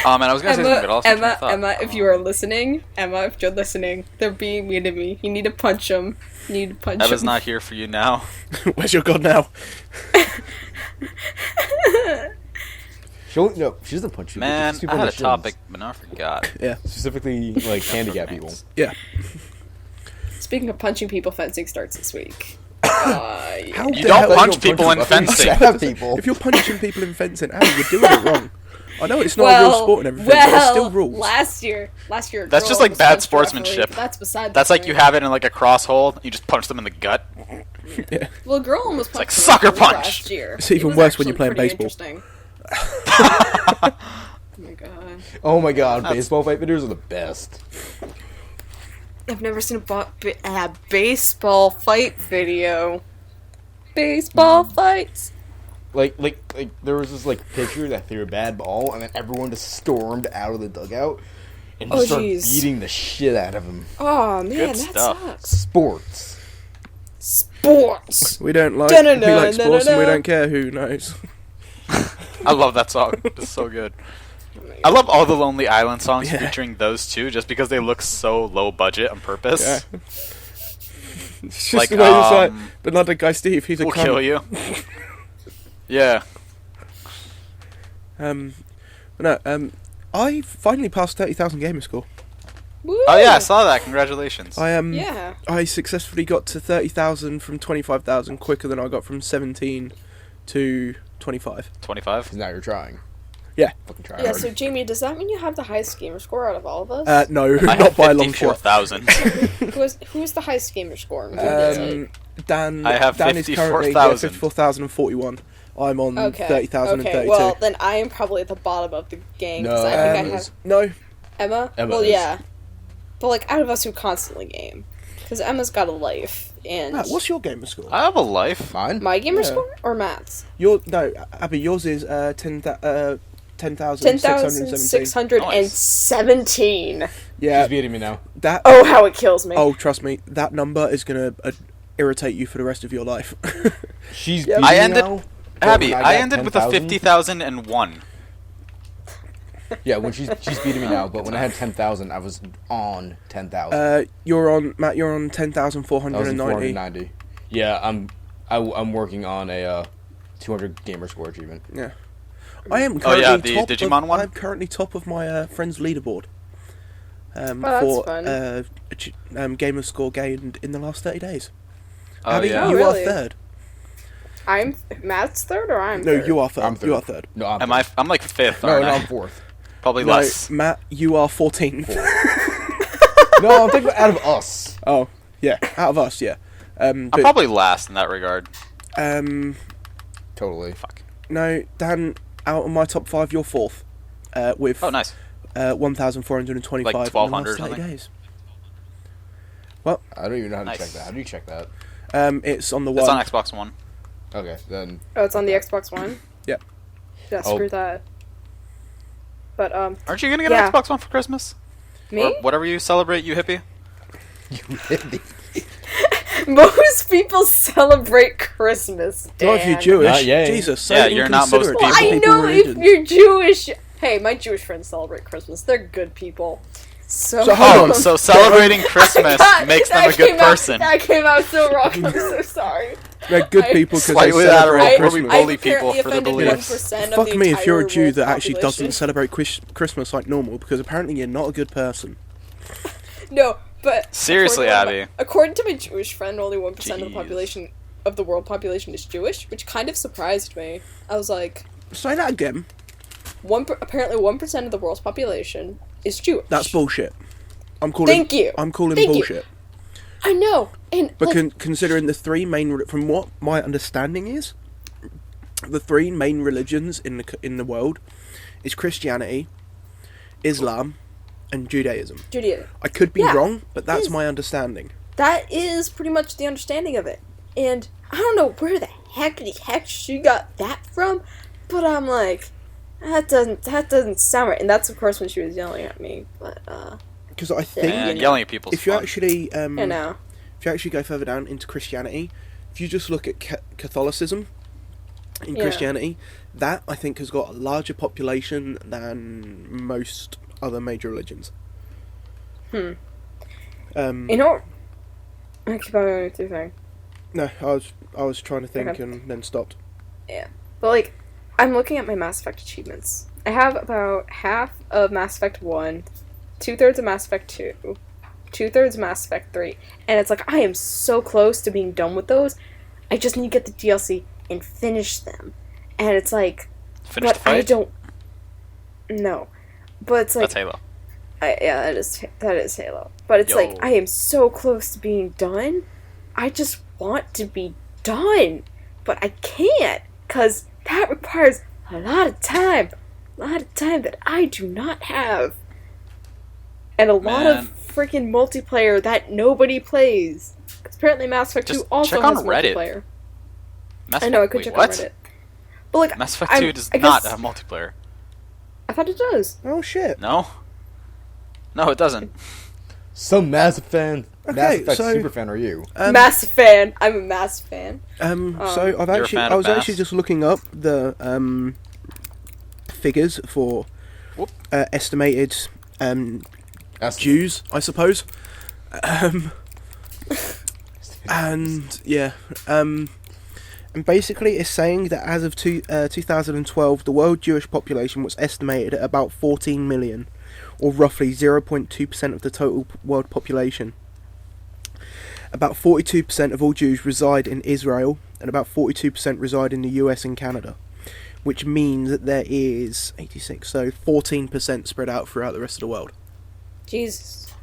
Speaker 2: Oh man, I was gonna say something, but also
Speaker 4: Emma, if you are listening, if you're listening, they're being mean to me. You need to punch them.
Speaker 2: Emma's not here for you now.
Speaker 1: Where's your god now?
Speaker 3: She doesn't punch you.
Speaker 2: Man, I had a topic, but I forgot.
Speaker 1: Yeah.
Speaker 3: Specifically, like, handicap people.
Speaker 1: Yeah.
Speaker 4: Speaking of punching people, fencing starts this week.
Speaker 2: You don't punch people in fencing.
Speaker 1: If you're punching people in fencing, you're doing it wrong. I know it's not a real sport and everything, but it's still rules.
Speaker 4: Last year.
Speaker 2: That's just like bad sportsmanship.
Speaker 4: That's beside.
Speaker 2: That's like you have it in like a cross hold. You just punch them in the gut.
Speaker 1: Yeah.
Speaker 4: Well, a girl almost punched
Speaker 2: like sucker punch
Speaker 4: last year.
Speaker 1: It's even worse when you're playing baseball.
Speaker 4: Oh my god.
Speaker 3: Oh my god, baseball fight videos are the best.
Speaker 4: I've never seen a baseball fight video. Baseball fights.
Speaker 3: Like there was this like pitcher that threw a bad ball, and then everyone just stormed out of the dugout and just started beating the shit out of him.
Speaker 4: Oh man,
Speaker 2: Good
Speaker 4: that
Speaker 2: stuff.
Speaker 4: sucks.
Speaker 1: Sports. We don't like. We like sports, and we don't care who knows.
Speaker 2: I love that song. It's so good. I love all the Lonely Island songs featuring those two, just because they look so low budget on purpose.
Speaker 1: Yeah. It's just the way it's like, but not the guy Steve. He's a
Speaker 2: we'll
Speaker 1: cunt.
Speaker 2: kill you. Yeah.
Speaker 1: I finally passed 30,000 gamer score.
Speaker 4: Woo!
Speaker 2: Oh yeah, I saw that. Congratulations.
Speaker 1: I successfully got to 30,000 from 25,000 quicker than I got from 17 to 25.
Speaker 2: 25.
Speaker 3: Because now you're trying.
Speaker 1: Yeah.
Speaker 3: Fucking try
Speaker 4: Yeah,
Speaker 3: hard.
Speaker 4: so Jamie, does that mean you have the highest gamer score out of all of us?
Speaker 1: No,
Speaker 2: I
Speaker 1: not
Speaker 2: have
Speaker 1: by a long shot.
Speaker 2: 54,000.
Speaker 4: Who is the highest gamer score? And who is it?
Speaker 1: Dan.
Speaker 2: I have
Speaker 1: Dan is currently
Speaker 2: 54,000.
Speaker 1: 54,041. I'm on
Speaker 4: Okay.
Speaker 1: 30,032.
Speaker 4: Okay, well, then I am probably at the bottom of the gang, because
Speaker 3: No,
Speaker 4: I think I
Speaker 3: Emma
Speaker 4: have...
Speaker 3: is.
Speaker 1: No,
Speaker 4: Emma?
Speaker 3: Emma
Speaker 4: Well,
Speaker 3: is.
Speaker 4: yeah. But, like, out of us who constantly game. Because Emma's got a life, and...
Speaker 1: Matt, what's your gamer score?
Speaker 2: I have a life.
Speaker 3: Mine?
Speaker 4: My gamer
Speaker 1: Yeah.
Speaker 4: score? Or Matt's?
Speaker 1: No, Abby, yours is 10,617.
Speaker 4: 10,617.
Speaker 1: Yeah,
Speaker 3: She's beating me now.
Speaker 1: that.
Speaker 4: Oh, how it kills me.
Speaker 1: Oh, trust me, that number is gonna irritate you for the rest of your life.
Speaker 3: She's
Speaker 1: Yeah.
Speaker 3: beating
Speaker 2: I
Speaker 3: me
Speaker 2: ended-
Speaker 3: now.
Speaker 2: Abby,
Speaker 3: When
Speaker 2: I
Speaker 3: got
Speaker 2: ended with a
Speaker 3: 10,000
Speaker 2: 50,001.
Speaker 3: Yeah, when she's beating me now, but when I had 10,000, I was on 10,000.
Speaker 1: You're on Matt. You're on
Speaker 3: I was
Speaker 1: 10,490.
Speaker 3: 490. Yeah, I'm working on a 200 gamer score achievement.
Speaker 1: Yeah, I am.
Speaker 2: Oh, yeah,
Speaker 1: Currently
Speaker 2: the
Speaker 1: top
Speaker 2: Digimon
Speaker 1: of,
Speaker 2: one?
Speaker 1: I'm currently top of my friend's leaderboard.
Speaker 4: that's
Speaker 1: For
Speaker 4: fun.
Speaker 1: gamer score gained in the last 30 days.
Speaker 2: Oh,
Speaker 1: Abby,
Speaker 2: yeah.
Speaker 4: Oh,
Speaker 1: you
Speaker 4: really?
Speaker 1: are third.
Speaker 4: I'm... Matt's third, or I'm
Speaker 1: No,
Speaker 4: third?
Speaker 1: you are third.
Speaker 3: I'm third.
Speaker 1: You are third.
Speaker 3: No, I'm
Speaker 2: Am
Speaker 3: third.
Speaker 2: I'm like 5th,
Speaker 3: No,
Speaker 2: aren't
Speaker 3: no,
Speaker 2: I?
Speaker 3: I'm fourth.
Speaker 2: Probably
Speaker 1: No,
Speaker 2: less.
Speaker 1: Matt, you are 14th.
Speaker 3: No, I'm thinking out of us.
Speaker 1: Oh, yeah, out of us, yeah.
Speaker 2: I'm probably last in that regard.
Speaker 3: Totally.
Speaker 2: Fuck.
Speaker 1: No, Dan, out of my top 5, you're 4th. With
Speaker 2: Oh, nice.
Speaker 1: 1,425
Speaker 2: Like
Speaker 1: in the
Speaker 2: 1,200 or
Speaker 1: last 30
Speaker 2: something?
Speaker 1: days.
Speaker 3: I don't even know how to
Speaker 2: Nice.
Speaker 3: check that. How do you check that?
Speaker 1: It's on the
Speaker 2: It's
Speaker 1: one.
Speaker 2: on Xbox One.
Speaker 3: Okay, then.
Speaker 4: Oh, it's on the Xbox One?
Speaker 1: Yep.
Speaker 4: Yeah,
Speaker 3: Oh.
Speaker 4: screw that. But,
Speaker 2: Aren't you gonna get
Speaker 4: Yeah.
Speaker 2: an Xbox One for Christmas?
Speaker 4: me?
Speaker 2: Or whatever you celebrate, you hippie?
Speaker 3: You hit me.
Speaker 4: Most people celebrate Christmas, Dan.
Speaker 1: Not if you're Jewish.
Speaker 3: Not yet.
Speaker 1: Jesus, so
Speaker 2: Yeah, you're not most
Speaker 1: inconsiderate
Speaker 2: people.
Speaker 1: to
Speaker 4: I
Speaker 1: people's
Speaker 4: know if
Speaker 1: religions.
Speaker 4: you're Jewish. Hey, my Jewish friends celebrate Christmas. They're good people. So,
Speaker 1: So hold on.
Speaker 2: So celebrating Christmas
Speaker 4: God,
Speaker 2: makes them
Speaker 4: that
Speaker 2: a good
Speaker 4: came out-
Speaker 2: person.
Speaker 4: That came out so wrong. I'm so sorry.
Speaker 1: They're good
Speaker 4: I-
Speaker 1: people because they
Speaker 2: Slightly
Speaker 1: celebrate
Speaker 2: lateral, where we
Speaker 1: Christmas.
Speaker 2: bully people for their
Speaker 4: apparently
Speaker 2: beliefs.
Speaker 4: offended 1% of
Speaker 1: Fuck
Speaker 4: the
Speaker 1: me if you're a
Speaker 4: entire
Speaker 1: Jew
Speaker 4: world
Speaker 1: that actually
Speaker 4: population.
Speaker 1: doesn't celebrate Christmas like normal, because apparently you're not a good person.
Speaker 4: No, but
Speaker 2: Seriously,
Speaker 4: according
Speaker 2: Abby.
Speaker 4: according to my Jewish friend, only 1% of the
Speaker 2: Jeez.
Speaker 4: population of the world population is Jewish, which kind of surprised me. I was like,
Speaker 1: Say that again.
Speaker 4: apparently 1% of the world's population is Jewish.
Speaker 1: That's bullshit. I'm calling.
Speaker 4: Thank you.
Speaker 1: I'm calling
Speaker 4: Thank you.
Speaker 1: bullshit.
Speaker 4: I know, and
Speaker 1: But
Speaker 4: like,
Speaker 1: considering the three main, from what my understanding is, the three main religions in the world is Christianity, Islam, and Judaism.
Speaker 4: Judaism.
Speaker 1: I could be
Speaker 4: Yeah,
Speaker 1: wrong, but that's
Speaker 4: is-
Speaker 1: my understanding.
Speaker 4: That is pretty much the understanding of it. And I don't know where the heck she got that from, but I'm like, that doesn't sound right. And that's of course when she was yelling at me. But
Speaker 1: Because I think
Speaker 2: And
Speaker 4: you know.
Speaker 2: yelling at people is
Speaker 1: if you
Speaker 2: fun.
Speaker 1: actually
Speaker 4: you know,
Speaker 1: if you actually go further down into Christianity, if you just look at Catholicism in
Speaker 4: Yeah.
Speaker 1: Christianity, that I think has got a larger population than most other major religions.
Speaker 4: you know, I keep on going with your thing.
Speaker 1: No, I was trying to think
Speaker 4: Okay.
Speaker 1: and then stopped.
Speaker 4: But like, I'm looking at my Mass Effect achievements. I have about half of Mass Effect 1, 2/3 of Mass Effect 2, 2/3 of Mass Effect 3, and it's like I am so close to being done with those. I just need to get the DLC and finish them. And it's like,
Speaker 2: Finish
Speaker 4: but
Speaker 2: the fight?
Speaker 4: I don't. No, but it's like
Speaker 2: That's Halo.
Speaker 4: yeah, that is Halo. But it's
Speaker 2: Yo.
Speaker 4: like I am so close to being done. I just want to be done, but I can't because that requires a lot of time that I do not have, and a lot
Speaker 2: Man.
Speaker 4: of freaking multiplayer that nobody plays. 'Cause apparently, Mass Effect 2
Speaker 2: Just
Speaker 4: also
Speaker 2: check on
Speaker 4: has
Speaker 2: Reddit.
Speaker 4: multiplayer.
Speaker 2: Mass
Speaker 4: I know I
Speaker 2: Effect-
Speaker 4: could
Speaker 2: wait,
Speaker 4: check
Speaker 2: what?
Speaker 4: on Reddit, but like
Speaker 2: Mass Effect
Speaker 4: I'm-
Speaker 2: 2 does
Speaker 4: I
Speaker 2: not
Speaker 4: guess-
Speaker 2: have multiplayer.
Speaker 4: I thought it does.
Speaker 1: Oh shit!
Speaker 2: No? No, it doesn't.
Speaker 3: Some Mass Effect
Speaker 1: Okay, so-
Speaker 3: super fan are you?
Speaker 4: Mass fan. I'm a Mass fan.
Speaker 1: So I've
Speaker 2: You're a
Speaker 1: actually
Speaker 2: fan
Speaker 1: I
Speaker 2: of
Speaker 1: was actually
Speaker 2: Mass?
Speaker 1: just looking up the figures for
Speaker 2: Whoop.
Speaker 1: estimated
Speaker 3: That's
Speaker 1: Jews, I suppose. And yeah, and basically it's saying that as of 2012, the world Jewish population was estimated at about 14 million, or roughly 0.2% of the total world population. About 42% of all Jews reside in Israel, and about 42% reside in the US and Canada, which means that there is 86, so 14% spread out throughout the rest of the world.
Speaker 4: Jesus.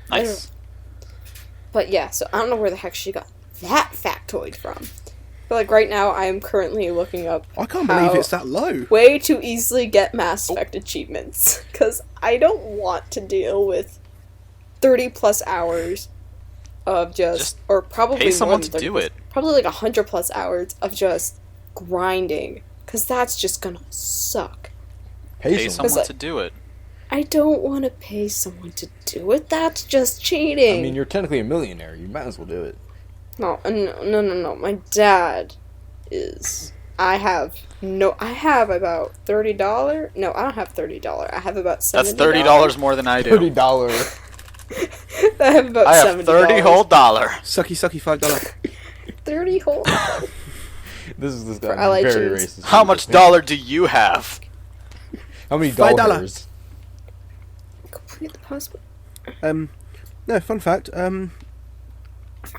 Speaker 2: Nice.
Speaker 4: But yeah, so I don't know where the heck she got that factoid from. But like right now, I am currently looking up.
Speaker 1: I can't believe it's that low.
Speaker 4: Way to easily get Mass Effect achievements, because I don't want to deal with 30+ hours of just or probably
Speaker 2: pay someone to do it.
Speaker 4: Probably like 100+ hours of just grinding, because that's just gonna suck.
Speaker 2: Pay someone to do it.
Speaker 4: I don't want to pay someone to do it. That's just cheating.
Speaker 3: I mean, you're technically a millionaire. You might as well do it.
Speaker 4: No. My dad is. I have about $30. No, I don't have $30. I have about $70.
Speaker 2: That's $30 more than I do.
Speaker 3: $30.
Speaker 4: I have about
Speaker 2: I have
Speaker 4: $70.
Speaker 2: $30 whole dollar.
Speaker 1: Sucky $5.
Speaker 4: 30 whole.
Speaker 3: This guy
Speaker 4: I like
Speaker 3: very
Speaker 4: cheese.
Speaker 3: racist.
Speaker 2: How much dollar do you have?
Speaker 3: How many
Speaker 1: $5.
Speaker 3: dollars?
Speaker 4: Complete the possible.
Speaker 1: No, fun fact,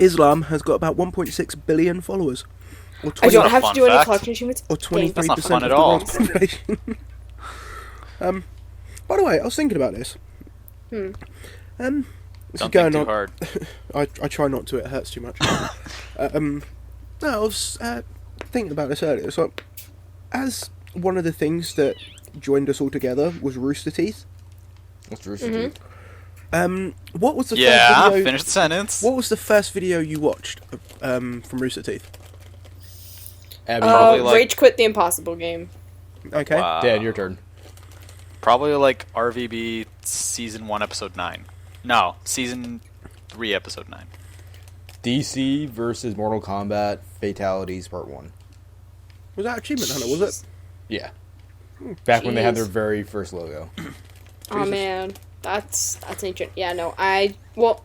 Speaker 1: Islam has got about 1.6 billion followers. Or
Speaker 4: I don't
Speaker 2: a
Speaker 4: have to
Speaker 2: fun
Speaker 4: do any
Speaker 2: fact.
Speaker 4: collection achievements.
Speaker 1: Or 23%
Speaker 2: That's not
Speaker 1: of
Speaker 2: fun
Speaker 1: the
Speaker 2: at all.
Speaker 1: world's population. By the way, I was thinking about this. This
Speaker 2: Don't
Speaker 1: is
Speaker 2: think
Speaker 1: going
Speaker 2: too
Speaker 1: on.
Speaker 2: hard.
Speaker 1: I try not to. It hurts too much. No, I was thinking about this earlier. So, as one of the things that joined us all together was Rooster Teeth.
Speaker 3: What's Rooster Teeth?
Speaker 1: What was the
Speaker 2: Yeah,
Speaker 1: first video?
Speaker 2: finish the sentence.
Speaker 1: What was the first video you watched from Rooster Teeth?
Speaker 3: Abby,
Speaker 2: Probably like-
Speaker 4: Rage Quit the Impossible Game.
Speaker 1: Okay.
Speaker 2: Wow.
Speaker 3: Dad, your turn.
Speaker 2: Probably like RVB Season 1, Episode 9. No, Season 3, Episode 9.
Speaker 3: DC versus Mortal Kombat Fatalities Part 1.
Speaker 1: Was that Achievement Hunter? Was it?
Speaker 3: Yeah. Back when they had
Speaker 4: Jeez.
Speaker 3: their very first logo.
Speaker 4: Oh
Speaker 1: Jesus.
Speaker 4: man, that's ancient. Yeah, no, I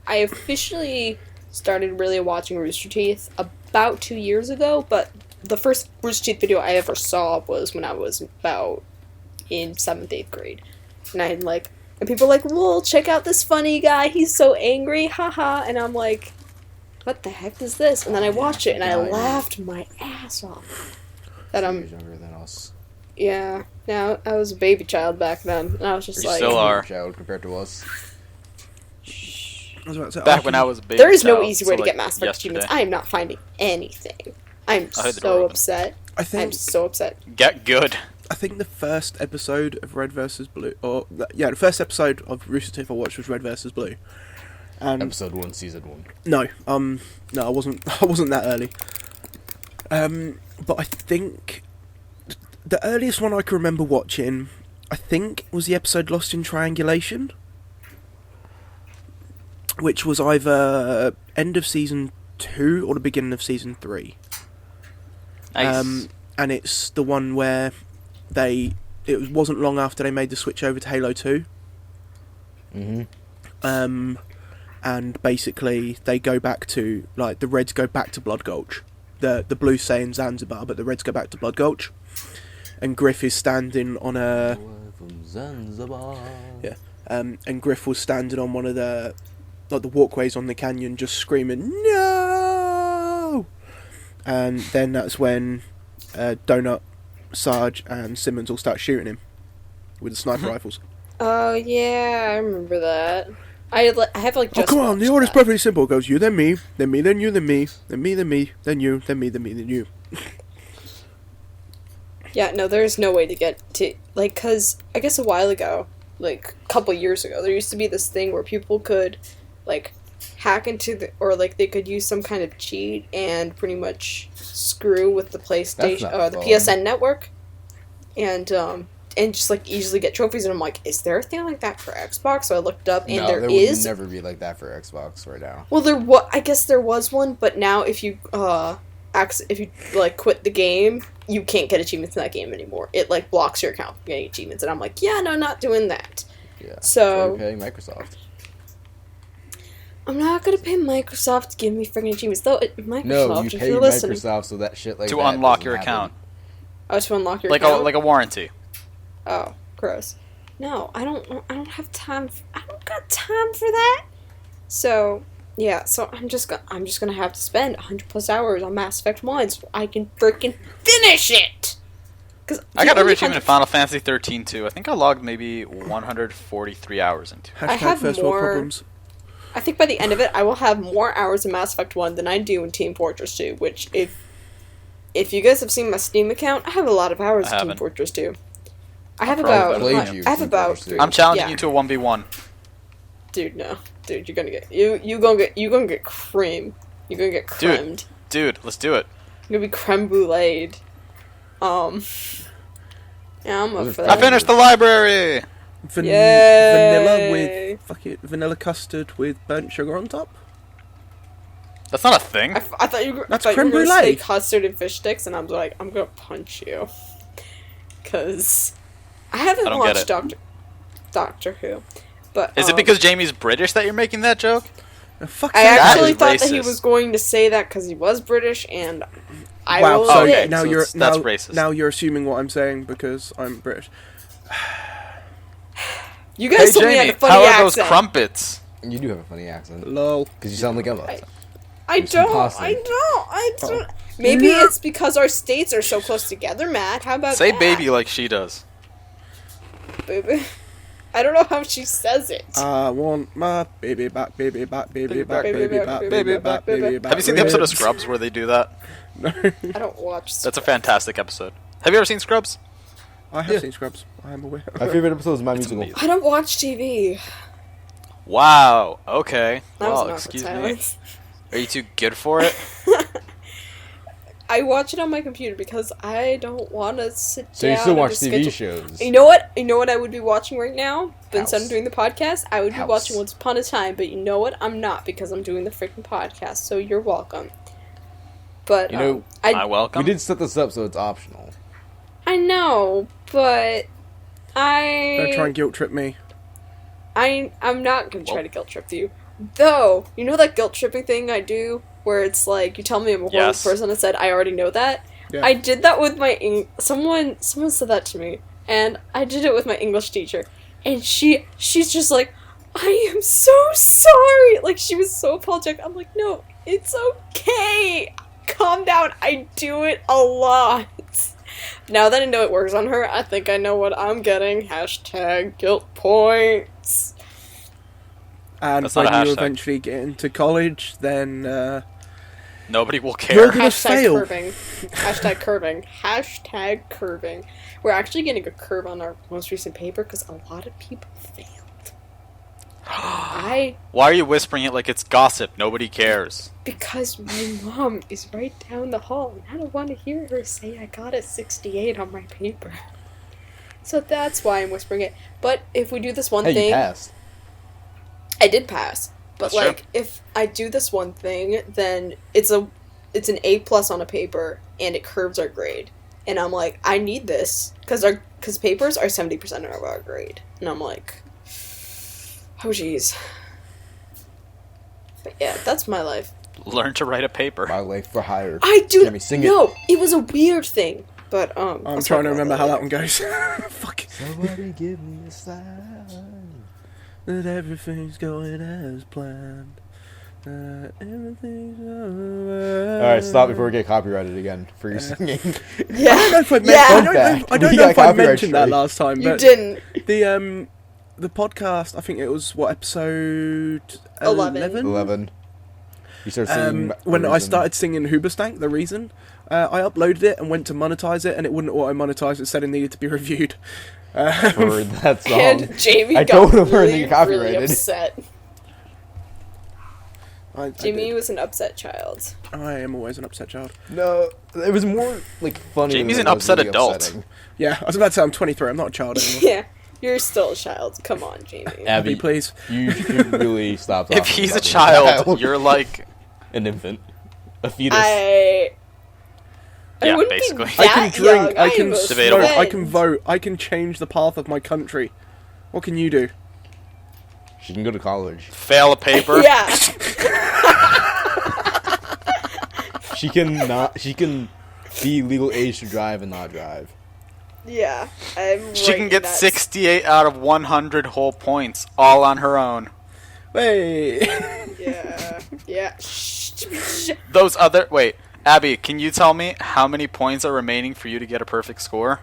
Speaker 4: officially started really watching Rooster Teeth about 2 years ago, but the first Rooster Teeth video I ever saw was when I was about in 7th, 8th grade. And and people were like, "Lol, check out this funny guy, he's so angry, haha," and I'm like, what the heck is this? And then I watched it and I laughed my ass off. That
Speaker 3: Years younger than us.
Speaker 4: yeah, now I was a baby child back then, and I was just
Speaker 2: You
Speaker 4: like,
Speaker 2: still are.
Speaker 3: Child compared to us.
Speaker 1: I was about to say,
Speaker 2: Back when I was a baby
Speaker 4: there is no
Speaker 2: child,
Speaker 4: easy
Speaker 2: so,
Speaker 4: way to
Speaker 2: like,
Speaker 4: get Mass Effect
Speaker 2: yesterday.
Speaker 4: achievements. I am not finding anything. I'm
Speaker 2: I heard the door
Speaker 4: so
Speaker 2: open.
Speaker 4: upset.
Speaker 1: I
Speaker 4: I'm
Speaker 1: think
Speaker 4: so upset.
Speaker 2: Get good.
Speaker 1: I think the first episode of Red vs Blue, the first episode of Rooster Teeth I watched was Red vs Blue. And
Speaker 3: Episode 1, Season 1.
Speaker 1: no, I wasn't that early. But I think the earliest one I can remember watching, I think, was the episode Lost in Triangulation, which was either end of season 2 or the beginning of season 3.
Speaker 2: Nice.
Speaker 1: And it's the one where it wasn't long after they made the switch over to Halo 2.
Speaker 3: Mm-hmm.
Speaker 1: And basically they go back to, like, the Reds go back to Blood Gulch. The Blues stay in Zanzibar, but the Reds go back to Blood Gulch. And Griff is standing on a...
Speaker 3: From Zanzibar.
Speaker 1: Yeah. And Griff was standing on one of the walkways on the canyon just screaming, "No!" And then that's when Donut, Sarge and Simmons all start shooting him with the sniper rifles.
Speaker 4: Oh yeah, I remember that. I have like just.
Speaker 1: Oh, come on, the
Speaker 4: watched
Speaker 1: order's
Speaker 4: that.
Speaker 1: perfectly simple. It goes you, then me, then me, then you, then me, then me, then me, then you, then me, then me, then you.
Speaker 4: Yeah, no, there's no way to get to, like, because I guess a while ago, like, a couple years ago, there used to be this thing where people could, like, hack into or, like, they could use some kind of cheat and pretty much screw with the PlayStation,
Speaker 3: not
Speaker 4: the
Speaker 3: fun.
Speaker 4: PSN network, and just, like, easily get trophies, and I'm like, is there a thing like that for Xbox? So I looked up, and
Speaker 3: No,
Speaker 4: there
Speaker 3: there
Speaker 4: is.
Speaker 3: would never be like that for Xbox right now.
Speaker 4: Well, I guess there was one, but now if you, like, quit the game, you can't get achievements in that game anymore. It, like, blocks your account from getting achievements, and I'm like, yeah, no, not doing that.
Speaker 3: Yeah.
Speaker 4: So-
Speaker 3: We're paying Microsoft.
Speaker 4: I'm not gonna pay Microsoft to give me freaking achievements, though. Microsoft,
Speaker 3: No, you
Speaker 4: if
Speaker 3: pay
Speaker 4: you're listening.
Speaker 3: Microsoft so that shit like
Speaker 2: to
Speaker 3: that
Speaker 2: unlock
Speaker 3: doesn't
Speaker 2: your
Speaker 3: happen.
Speaker 2: account.
Speaker 4: Oh, to unlock your
Speaker 2: Like
Speaker 4: account?
Speaker 2: a warranty.
Speaker 4: Oh, gross. No, I don't have time. I don't got time for that. So, yeah, so I'm just gonna have to spend 100+ hours on Mass Effect 1 so I can freaking finish it! Because
Speaker 2: I got every achievement in Final Fantasy 13 too. I think I logged maybe 143 hours into it.
Speaker 4: I have
Speaker 1: first world
Speaker 4: more.
Speaker 1: problems.
Speaker 4: I think by the end of it, I will have more hours in Mass Effect 1 than I do in Team Fortress 2, which, if you guys have seen my Steam account, I have a lot of hours in Team
Speaker 2: haven't.
Speaker 4: Fortress 2. I have
Speaker 2: probably
Speaker 4: about,
Speaker 3: played you
Speaker 4: I have
Speaker 3: Team
Speaker 4: about
Speaker 3: Fortress 2.
Speaker 4: 3.
Speaker 2: I'm challenging
Speaker 4: yeah.
Speaker 2: you to a 1v1.
Speaker 4: Dude, no. Dude, you're gonna get, you gonna get cream. You're gonna get creamed.
Speaker 2: Dude, let's do it.
Speaker 4: You're gonna be creme bruleed. Yeah, I'm up for
Speaker 2: I
Speaker 4: that.
Speaker 2: finished the library!
Speaker 4: Yay!
Speaker 1: Vanilla custard with burnt sugar on top.
Speaker 2: That's not a thing.
Speaker 4: I thought you were,
Speaker 1: That's
Speaker 4: I thought you were
Speaker 1: creme
Speaker 4: gonna say
Speaker 1: brulee.
Speaker 4: custard and fish sticks, and I was like, I'm gonna punch you. Cause I haven't
Speaker 2: I don't get
Speaker 4: watched Doctor Who. But
Speaker 2: Is it because Jamie's British that you're making that joke?
Speaker 1: Fuck
Speaker 4: I
Speaker 1: that.
Speaker 4: actually
Speaker 2: is
Speaker 4: thought that he
Speaker 2: racist.
Speaker 4: was going to say that because he was British, and I
Speaker 1: Wow,
Speaker 4: will
Speaker 1: so
Speaker 2: okay.
Speaker 4: admit,
Speaker 1: now
Speaker 2: so
Speaker 1: you're
Speaker 2: that's
Speaker 1: now,
Speaker 2: racist.
Speaker 1: now you're assuming what I'm saying because I'm British.
Speaker 4: you guys told me I had
Speaker 2: Jamie,
Speaker 4: a funny
Speaker 2: how are
Speaker 4: accent.
Speaker 2: those crumpets?
Speaker 3: You do have a funny accent.
Speaker 1: Lol.
Speaker 3: Because you sound like Emma.
Speaker 4: I
Speaker 3: There's some
Speaker 4: don't.
Speaker 3: pasta.
Speaker 4: I don't. Maybe it's because our states are so close together, Matt. How about
Speaker 2: Say
Speaker 4: that?
Speaker 2: baby like she does.
Speaker 4: Baby. I don't know how she says it.
Speaker 1: I want my baby back, baby back, baby back,
Speaker 4: baby
Speaker 1: baby
Speaker 4: back,
Speaker 1: back,
Speaker 4: baby
Speaker 1: baby
Speaker 4: back,
Speaker 1: back,
Speaker 4: baby
Speaker 1: baby
Speaker 4: back.
Speaker 1: back.
Speaker 2: Have you seen the episode of
Speaker 1: ribs.
Speaker 2: Scrubs where they do that?
Speaker 1: No,
Speaker 4: I don't watch.
Speaker 2: That's a fantastic episode. Have you ever seen Scrubs?
Speaker 1: I have
Speaker 3: Yeah.
Speaker 1: seen Scrubs. I am aware.
Speaker 3: My favorite episode is My
Speaker 2: It's
Speaker 3: Musical.
Speaker 2: amazing.
Speaker 4: I don't watch TV.
Speaker 2: Wow. Okay.
Speaker 4: That was
Speaker 2: Well,
Speaker 4: an awkward
Speaker 2: excuse me.
Speaker 4: silence.
Speaker 2: Are you too good for it?
Speaker 4: I watch it on my computer because I don't want to sit
Speaker 3: So
Speaker 4: down.
Speaker 3: you still
Speaker 4: and
Speaker 3: watch
Speaker 4: just
Speaker 3: TV
Speaker 4: schedule-
Speaker 3: shows?
Speaker 4: You know what? You know what I would be watching right now? But instead of
Speaker 3: House.
Speaker 4: doing the podcast, I would be
Speaker 3: House.
Speaker 4: watching Once Upon a Time. But you know what? I'm not because I'm doing the freaking podcast. So you're welcome. But
Speaker 3: You know,
Speaker 2: I welcome.
Speaker 3: We did set this up so it's optional.
Speaker 4: I know, but
Speaker 1: Don't try and guilt trip me.
Speaker 4: I'm not gonna try to guilt trip you. Though, you know that guilt tripping thing I do where it's like you tell me I'm a horrible
Speaker 2: Yes.
Speaker 4: person and said I already know that?
Speaker 1: Yeah.
Speaker 4: I did that with my someone said that to me, and I did it with my English teacher, and she's just like, I am so sorry. Like she was so apologetic. I'm like, no, it's okay. Calm down. I do it a lot. Now that I know it works on her, I think I know what I'm getting. Hashtag guilt points.
Speaker 1: And
Speaker 2: That's not
Speaker 1: when
Speaker 2: a
Speaker 1: you
Speaker 2: hashtag.
Speaker 1: eventually get into college, then
Speaker 2: Nobody will
Speaker 1: You're
Speaker 2: care.
Speaker 1: gonna
Speaker 4: Hashtag
Speaker 1: fail.
Speaker 4: curving. Hashtag curving. Hashtag curving. We're actually getting a curve on our most recent paper because a lot of people failed.
Speaker 2: Why are you whispering it like it's gossip? Nobody cares.
Speaker 4: Because my mom is right down the hall, and I don't want to hear her say I got a 68 on my paper. So that's why I'm whispering it. But if we do this one
Speaker 3: Hey,
Speaker 4: thing,
Speaker 3: you passed.
Speaker 4: I did pass. But
Speaker 2: That's
Speaker 4: like,
Speaker 2: true.
Speaker 4: if I do this one thing, then it's an A+ on a paper, and it curves our grade. And I'm like, I need this because papers are 70% of our grade, and I'm like, oh jeez. But yeah, that's my life.
Speaker 2: Learn to write a paper.
Speaker 3: My life for hire.
Speaker 4: I do.
Speaker 3: Jamie, sing it.
Speaker 4: No, it was a weird thing, but
Speaker 1: I'm
Speaker 4: I'll
Speaker 1: trying
Speaker 4: talk
Speaker 1: to
Speaker 4: about
Speaker 1: remember how that
Speaker 4: later.
Speaker 1: one goes. Fuck.
Speaker 3: Somebody give me a sign.
Speaker 1: That everything's going as planned. Everything's over.
Speaker 3: Alright, stop before we get copyrighted again for your singing.
Speaker 1: I don't know
Speaker 4: Yeah,
Speaker 1: if I,
Speaker 4: Yeah.
Speaker 1: I don't know,
Speaker 3: Fact.
Speaker 1: I don't
Speaker 3: We
Speaker 1: know
Speaker 3: got
Speaker 1: if I
Speaker 3: copyright
Speaker 1: mentioned that
Speaker 3: strike.
Speaker 1: last time,
Speaker 4: you
Speaker 1: but
Speaker 4: didn't.
Speaker 1: the podcast, I think it was what episode
Speaker 4: 11.
Speaker 3: 11. You start singing.
Speaker 1: when I
Speaker 3: Reason.
Speaker 1: started singing Hoobastank, The Reason, I uploaded it and went to monetize it, and it wouldn't auto-monetize. It said it needed to be reviewed.
Speaker 3: for that song.
Speaker 4: And Jamie
Speaker 3: I
Speaker 4: got
Speaker 3: don't know where
Speaker 4: really,
Speaker 3: they copyrighted.
Speaker 4: really upset.
Speaker 1: I
Speaker 4: Jamie
Speaker 1: did.
Speaker 4: was an upset child.
Speaker 1: I am always an upset child.
Speaker 3: No, it was more like funny.
Speaker 2: Jamie's
Speaker 3: than
Speaker 2: an
Speaker 3: it was
Speaker 2: upset
Speaker 3: really
Speaker 2: adult.
Speaker 3: upsetting.
Speaker 1: Yeah, I was about to say I'm 23. I'm not a child anymore.
Speaker 4: Yeah, you're still a child. Come on, Jamie.
Speaker 3: Abby,
Speaker 1: please.
Speaker 3: you should really stop.
Speaker 2: If
Speaker 3: talking
Speaker 2: he's a
Speaker 3: about
Speaker 2: child, you're like,
Speaker 3: an infant, a fetus.
Speaker 4: I
Speaker 2: Yeah,
Speaker 4: wouldn't
Speaker 2: basically.
Speaker 4: Be
Speaker 1: I
Speaker 4: that
Speaker 1: can drink.
Speaker 4: young.
Speaker 1: I can
Speaker 4: am a
Speaker 2: Debatable.
Speaker 1: smoke. I can
Speaker 4: friend.
Speaker 1: vote. I can change the path of my country. What can you do?
Speaker 3: She can go to college.
Speaker 2: fail a paper.
Speaker 4: Yeah,
Speaker 3: She can not. She can be legal age to drive and not drive.
Speaker 4: yeah. I'm
Speaker 2: She
Speaker 4: right
Speaker 2: can
Speaker 4: in
Speaker 2: get
Speaker 4: that
Speaker 2: 68 out of 100 whole points, all on her own.
Speaker 1: Hey.
Speaker 4: Yeah, yeah. Shh.
Speaker 2: Those other... Wait, Abby, can you tell me how many points are remaining for you to get a perfect score?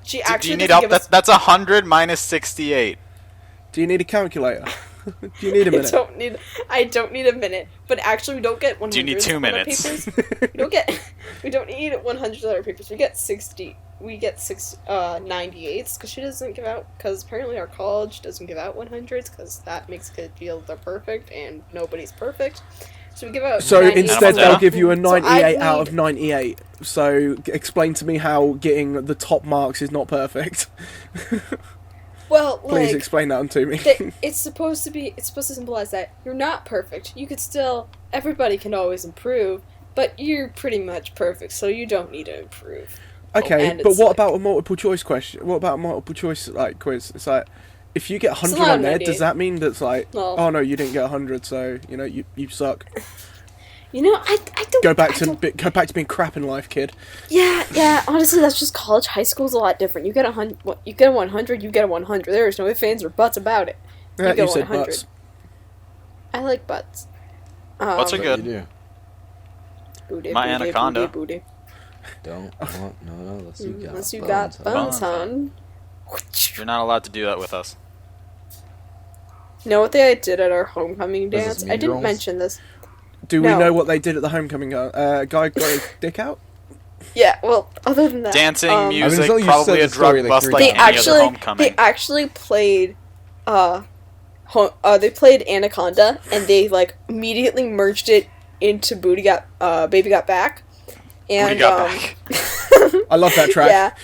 Speaker 4: She
Speaker 2: Do
Speaker 4: actually
Speaker 2: you need
Speaker 4: doesn't
Speaker 2: help?
Speaker 4: give us.
Speaker 2: That's 100 minus 68.
Speaker 1: Do you need a calculator? Do you need a minute?
Speaker 4: I don't need a minute. But actually, we don't get 100.
Speaker 2: Do you need 2 minutes?
Speaker 4: We don't need 100 letter papers. We get 60. We get 98s because she doesn't give out. Because apparently our college doesn't give out 100s because that makes it feel they're perfect and nobody's perfect. So we give out.
Speaker 1: So
Speaker 4: 98s.
Speaker 1: instead, they'll give you a
Speaker 4: So
Speaker 1: 98
Speaker 4: I
Speaker 1: out
Speaker 4: need-
Speaker 1: of 98. So explain to me how getting the top marks is not perfect.
Speaker 4: Well,
Speaker 1: Please
Speaker 4: like,
Speaker 1: explain that to me.
Speaker 4: it's supposed to symbolize that you're not perfect. You could still, everybody can always improve, but you're pretty much perfect, so you don't need to improve.
Speaker 1: Okay,
Speaker 4: And
Speaker 1: but
Speaker 4: it's
Speaker 1: what
Speaker 4: like-
Speaker 1: about a multiple choice question? What about a multiple choice quiz? It's like, if you get 100
Speaker 4: allowed
Speaker 1: on
Speaker 4: an
Speaker 1: there,
Speaker 4: 98.
Speaker 1: does that mean that's like,
Speaker 4: Well-
Speaker 1: oh no, you didn't get 100, so you suck.
Speaker 4: You know, I don't
Speaker 1: Go back
Speaker 4: I
Speaker 1: to
Speaker 4: don't-
Speaker 1: go back to being crap in life, kid.
Speaker 4: Yeah. Honestly, that's just college. High school's a lot different. You get 100. You get a 100. You get a 100. There is no ifs, ands, or buts about it.
Speaker 1: Yeah,
Speaker 4: get
Speaker 1: you said
Speaker 4: 100.
Speaker 1: butts.
Speaker 4: I like butts.
Speaker 2: Butts are
Speaker 3: But
Speaker 2: good.
Speaker 3: You do.
Speaker 4: Booty,
Speaker 2: My
Speaker 4: booty,
Speaker 2: anaconda.
Speaker 4: Booty,
Speaker 3: Don't want no unless you got
Speaker 4: Unless you
Speaker 3: buns,
Speaker 4: got buns,
Speaker 2: Buns,
Speaker 4: hon.
Speaker 2: You're not allowed to do that with us.
Speaker 4: You know what they did at our homecoming
Speaker 3: Was this
Speaker 4: dance?
Speaker 3: Mean
Speaker 4: I didn't
Speaker 3: Girls?
Speaker 4: mention this.
Speaker 1: Do we
Speaker 4: No.
Speaker 1: know what they did at the homecoming? Guy got his dick out.
Speaker 4: Yeah, well, other than that,
Speaker 2: Dancing,
Speaker 3: I mean,
Speaker 2: music,
Speaker 3: until you
Speaker 2: probably
Speaker 3: said
Speaker 2: a
Speaker 3: the story,
Speaker 2: drug
Speaker 3: like,
Speaker 2: bust
Speaker 3: 3
Speaker 2: like
Speaker 4: they
Speaker 3: times.
Speaker 2: any other homecoming.
Speaker 4: actually played, they played Anaconda, and they like immediately merged it into Baby Got Back, and
Speaker 2: Booty got back.
Speaker 1: I love that track.
Speaker 4: Yeah.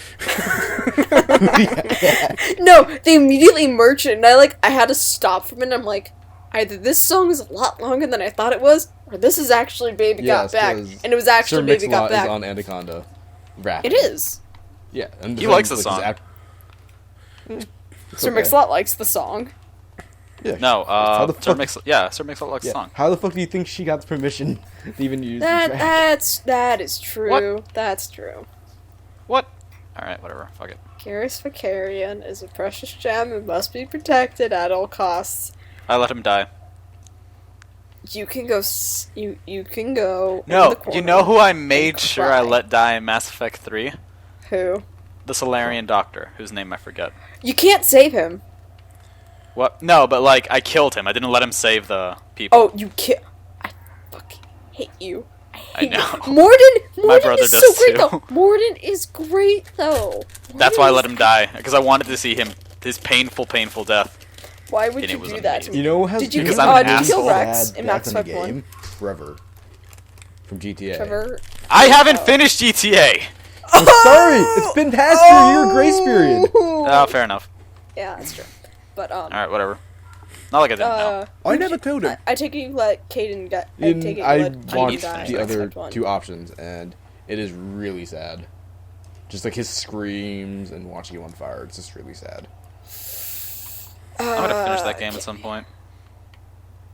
Speaker 4: No, they immediately merged it, and I had to stop for a minute. I'm like, either this song is a lot longer than I thought it was, or this is actually Baby Got
Speaker 3: Yes,
Speaker 4: Back,
Speaker 3: 'cause
Speaker 4: and it was actually
Speaker 3: Sir
Speaker 4: Baby Got
Speaker 3: Mix-a-Lot is
Speaker 4: Back.
Speaker 3: on Anaconda. Rapping.
Speaker 4: It is.
Speaker 3: Yeah, and
Speaker 2: He likes the
Speaker 3: like,
Speaker 2: song.
Speaker 4: Sir
Speaker 3: okay.
Speaker 4: Mix-a-Lot likes the song.
Speaker 3: Yeah.
Speaker 2: No,
Speaker 3: How the
Speaker 2: Sir
Speaker 3: fuck-
Speaker 2: Mix-a-Lot, Sir Mix-a-Lot likes the
Speaker 3: Yeah.
Speaker 2: song.
Speaker 3: How the fuck do you think she got the permission to even use the track?
Speaker 4: That is true. That's true.
Speaker 2: What? Alright, whatever. Fuck it.
Speaker 4: Garrus Vicarian is a precious gem and must be protected at all costs.
Speaker 2: I let him die.
Speaker 4: You can go. You can go. in
Speaker 2: No,
Speaker 4: the corner
Speaker 2: you know who I made
Speaker 4: and
Speaker 2: sure I
Speaker 4: cry.
Speaker 2: let die in Mass Effect 3?
Speaker 4: Who?
Speaker 2: The Solarian Doctor, whose name I forget.
Speaker 4: You can't save him.
Speaker 2: What? No, but like, I killed him. I didn't let him save the people.
Speaker 4: Oh, you kill. I fucking hate you. I hate
Speaker 2: know.
Speaker 4: you. Morden
Speaker 2: brother
Speaker 4: is so
Speaker 2: does
Speaker 4: great
Speaker 2: too.
Speaker 4: though. Morden is great though.
Speaker 2: That's why I
Speaker 4: Morden
Speaker 2: let
Speaker 4: is-
Speaker 2: him die, because I wanted to see his painful death.
Speaker 4: Why would
Speaker 2: and
Speaker 4: you
Speaker 2: it was
Speaker 4: do that to
Speaker 2: amazing.
Speaker 4: me?
Speaker 3: You know who has
Speaker 4: Did you
Speaker 2: Because
Speaker 3: been
Speaker 2: I'm an
Speaker 4: did you kill
Speaker 2: asshole.
Speaker 4: Rex
Speaker 3: bad
Speaker 4: in
Speaker 3: death
Speaker 4: Mass
Speaker 3: in the
Speaker 4: Effect 1?
Speaker 3: game? Trevor from GTA.
Speaker 4: Trevor.
Speaker 2: I haven't finished GTA!
Speaker 3: I'm sorry, it's been past your year grace period.
Speaker 2: Oh, fair enough.
Speaker 4: Yeah, that's true. But
Speaker 2: Alright, whatever. Not like I didn't know.
Speaker 1: I never killed him.
Speaker 4: I take it you let Caden get. I take it you
Speaker 3: I
Speaker 4: let Caden
Speaker 3: watched
Speaker 4: die in
Speaker 3: the
Speaker 4: Mass
Speaker 3: other
Speaker 4: Effect 1.
Speaker 3: 2 options, and it is really sad. Just like his screams and watching him on fire, it's just really sad.
Speaker 2: I'm gonna finish that game at some point.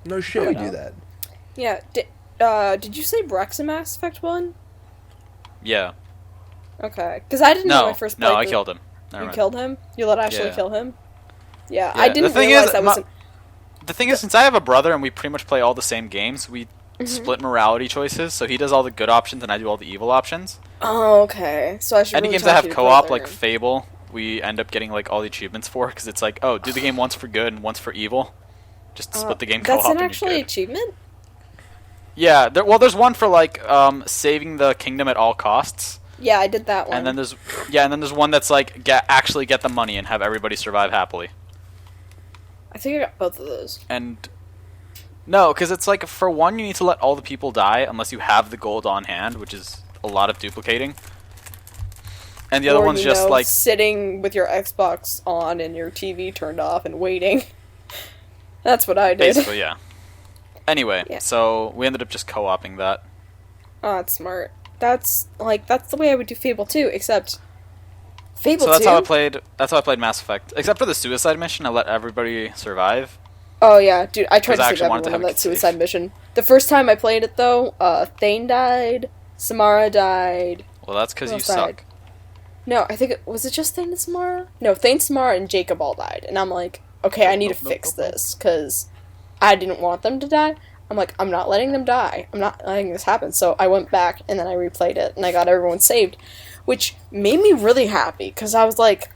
Speaker 1: No
Speaker 3: How do
Speaker 1: shit.
Speaker 3: we do that?
Speaker 4: Yeah. Did you say Rex in Mass Effect 1?
Speaker 2: Yeah.
Speaker 4: Okay. Because I didn't know
Speaker 2: No,
Speaker 4: I first played
Speaker 2: no, I
Speaker 4: the-
Speaker 2: killed him. Never
Speaker 4: You
Speaker 2: mind.
Speaker 4: killed him? You let Ashley
Speaker 2: Yeah.
Speaker 4: kill him? Yeah,
Speaker 2: Yeah,
Speaker 4: I
Speaker 2: the
Speaker 4: didn't
Speaker 2: thing
Speaker 4: realize
Speaker 2: is,
Speaker 4: that wasn't.
Speaker 2: The thing is, since I have a brother and we pretty much play all the same games, we
Speaker 4: Mm-hmm.
Speaker 2: split morality choices, so he does all the good options and I do all the evil options.
Speaker 4: Oh, okay. So I should.
Speaker 2: Any
Speaker 4: really
Speaker 2: games that
Speaker 4: talk
Speaker 2: have
Speaker 4: to your
Speaker 2: co-op,
Speaker 4: brother.
Speaker 2: like Fable, we end up getting like all the achievements for, because it's like, oh, do the game once for good and once for evil. Just split the game co-op
Speaker 4: That's an
Speaker 2: and you're
Speaker 4: actually
Speaker 2: good.
Speaker 4: achievement.
Speaker 2: Yeah, there's one for like saving the kingdom at all costs,
Speaker 4: Yeah, I did that one.
Speaker 2: and then there's one that's like actually get the money and have everybody survive happily.
Speaker 4: I think I got both of those.
Speaker 2: And no, because it's like for one you need to let all the people die unless you have the gold on hand, which is a lot of duplicating. And the other
Speaker 4: Or,
Speaker 2: one's
Speaker 4: you
Speaker 2: just
Speaker 4: know,
Speaker 2: like
Speaker 4: sitting with your Xbox on and your TV turned off and waiting. That's what I did.
Speaker 2: basically, yeah. Anyway,
Speaker 4: Yeah.
Speaker 2: so we ended up just co-oping that.
Speaker 4: Oh, that's smart. That's the way I would do Fable 2, except Fable
Speaker 2: So
Speaker 4: 2.
Speaker 2: that's how I played Mass Effect. Except for the suicide mission, I let everybody survive.
Speaker 4: Oh yeah, dude, I tried
Speaker 2: 'Cause I
Speaker 4: to
Speaker 2: actually
Speaker 4: save
Speaker 2: wanted to
Speaker 4: everyone on
Speaker 2: have a
Speaker 4: that
Speaker 2: good
Speaker 4: suicide
Speaker 2: save.
Speaker 4: mission. The first time I played it though, Thane died, Samara died.
Speaker 2: Well, that's because
Speaker 4: Who
Speaker 2: you
Speaker 4: else died?
Speaker 2: suck.
Speaker 4: No, I think was it just Thane and Samara? No, Thane, Samara, and Jacob all died, and I'm like, okay, I need to fix this because I didn't want them to die. I'm like, I'm not letting them die. I'm not letting this happen. So I went back, and then I replayed it, and I got everyone saved, which made me really happy, because I was like,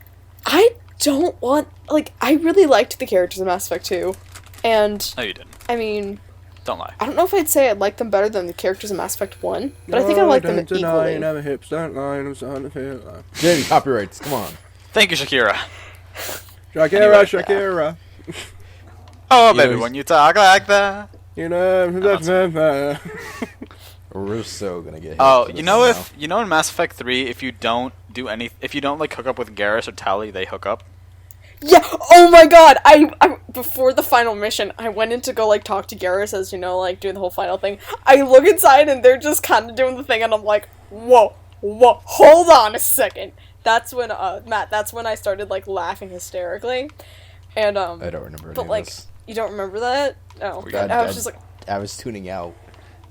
Speaker 4: I don't want, like, I really liked the characters in Mass Effect 2, and...
Speaker 2: No, you didn't.
Speaker 4: I mean...
Speaker 2: Don't lie.
Speaker 4: I don't know if I'd say I liked them better than the characters in Mass Effect 1, but I think I liked them equally.
Speaker 1: Deny, never hips, don't lie, I'm starting to feel like...
Speaker 3: Jamie, copyrights, come on.
Speaker 2: Thank you, Shakira.
Speaker 1: Shakira.
Speaker 2: Oh, baby, when you talk like that.
Speaker 1: You know...
Speaker 3: We're so gonna get hit.
Speaker 2: Oh, you know in Mass Effect 3, if you don't like hook up with Garrus or Tali, they hook up.
Speaker 4: Yeah. Oh my God. I before the final mission, I went in to go like talk to Garrus as like doing the whole final thing. I look inside and they're just kind of doing the thing, and I'm like, whoa, hold on a second. That's when Matt. That's when I started like laughing hysterically, and
Speaker 3: I don't remember.
Speaker 4: But like, you don't remember that? No. I was just like,
Speaker 3: I was tuning out.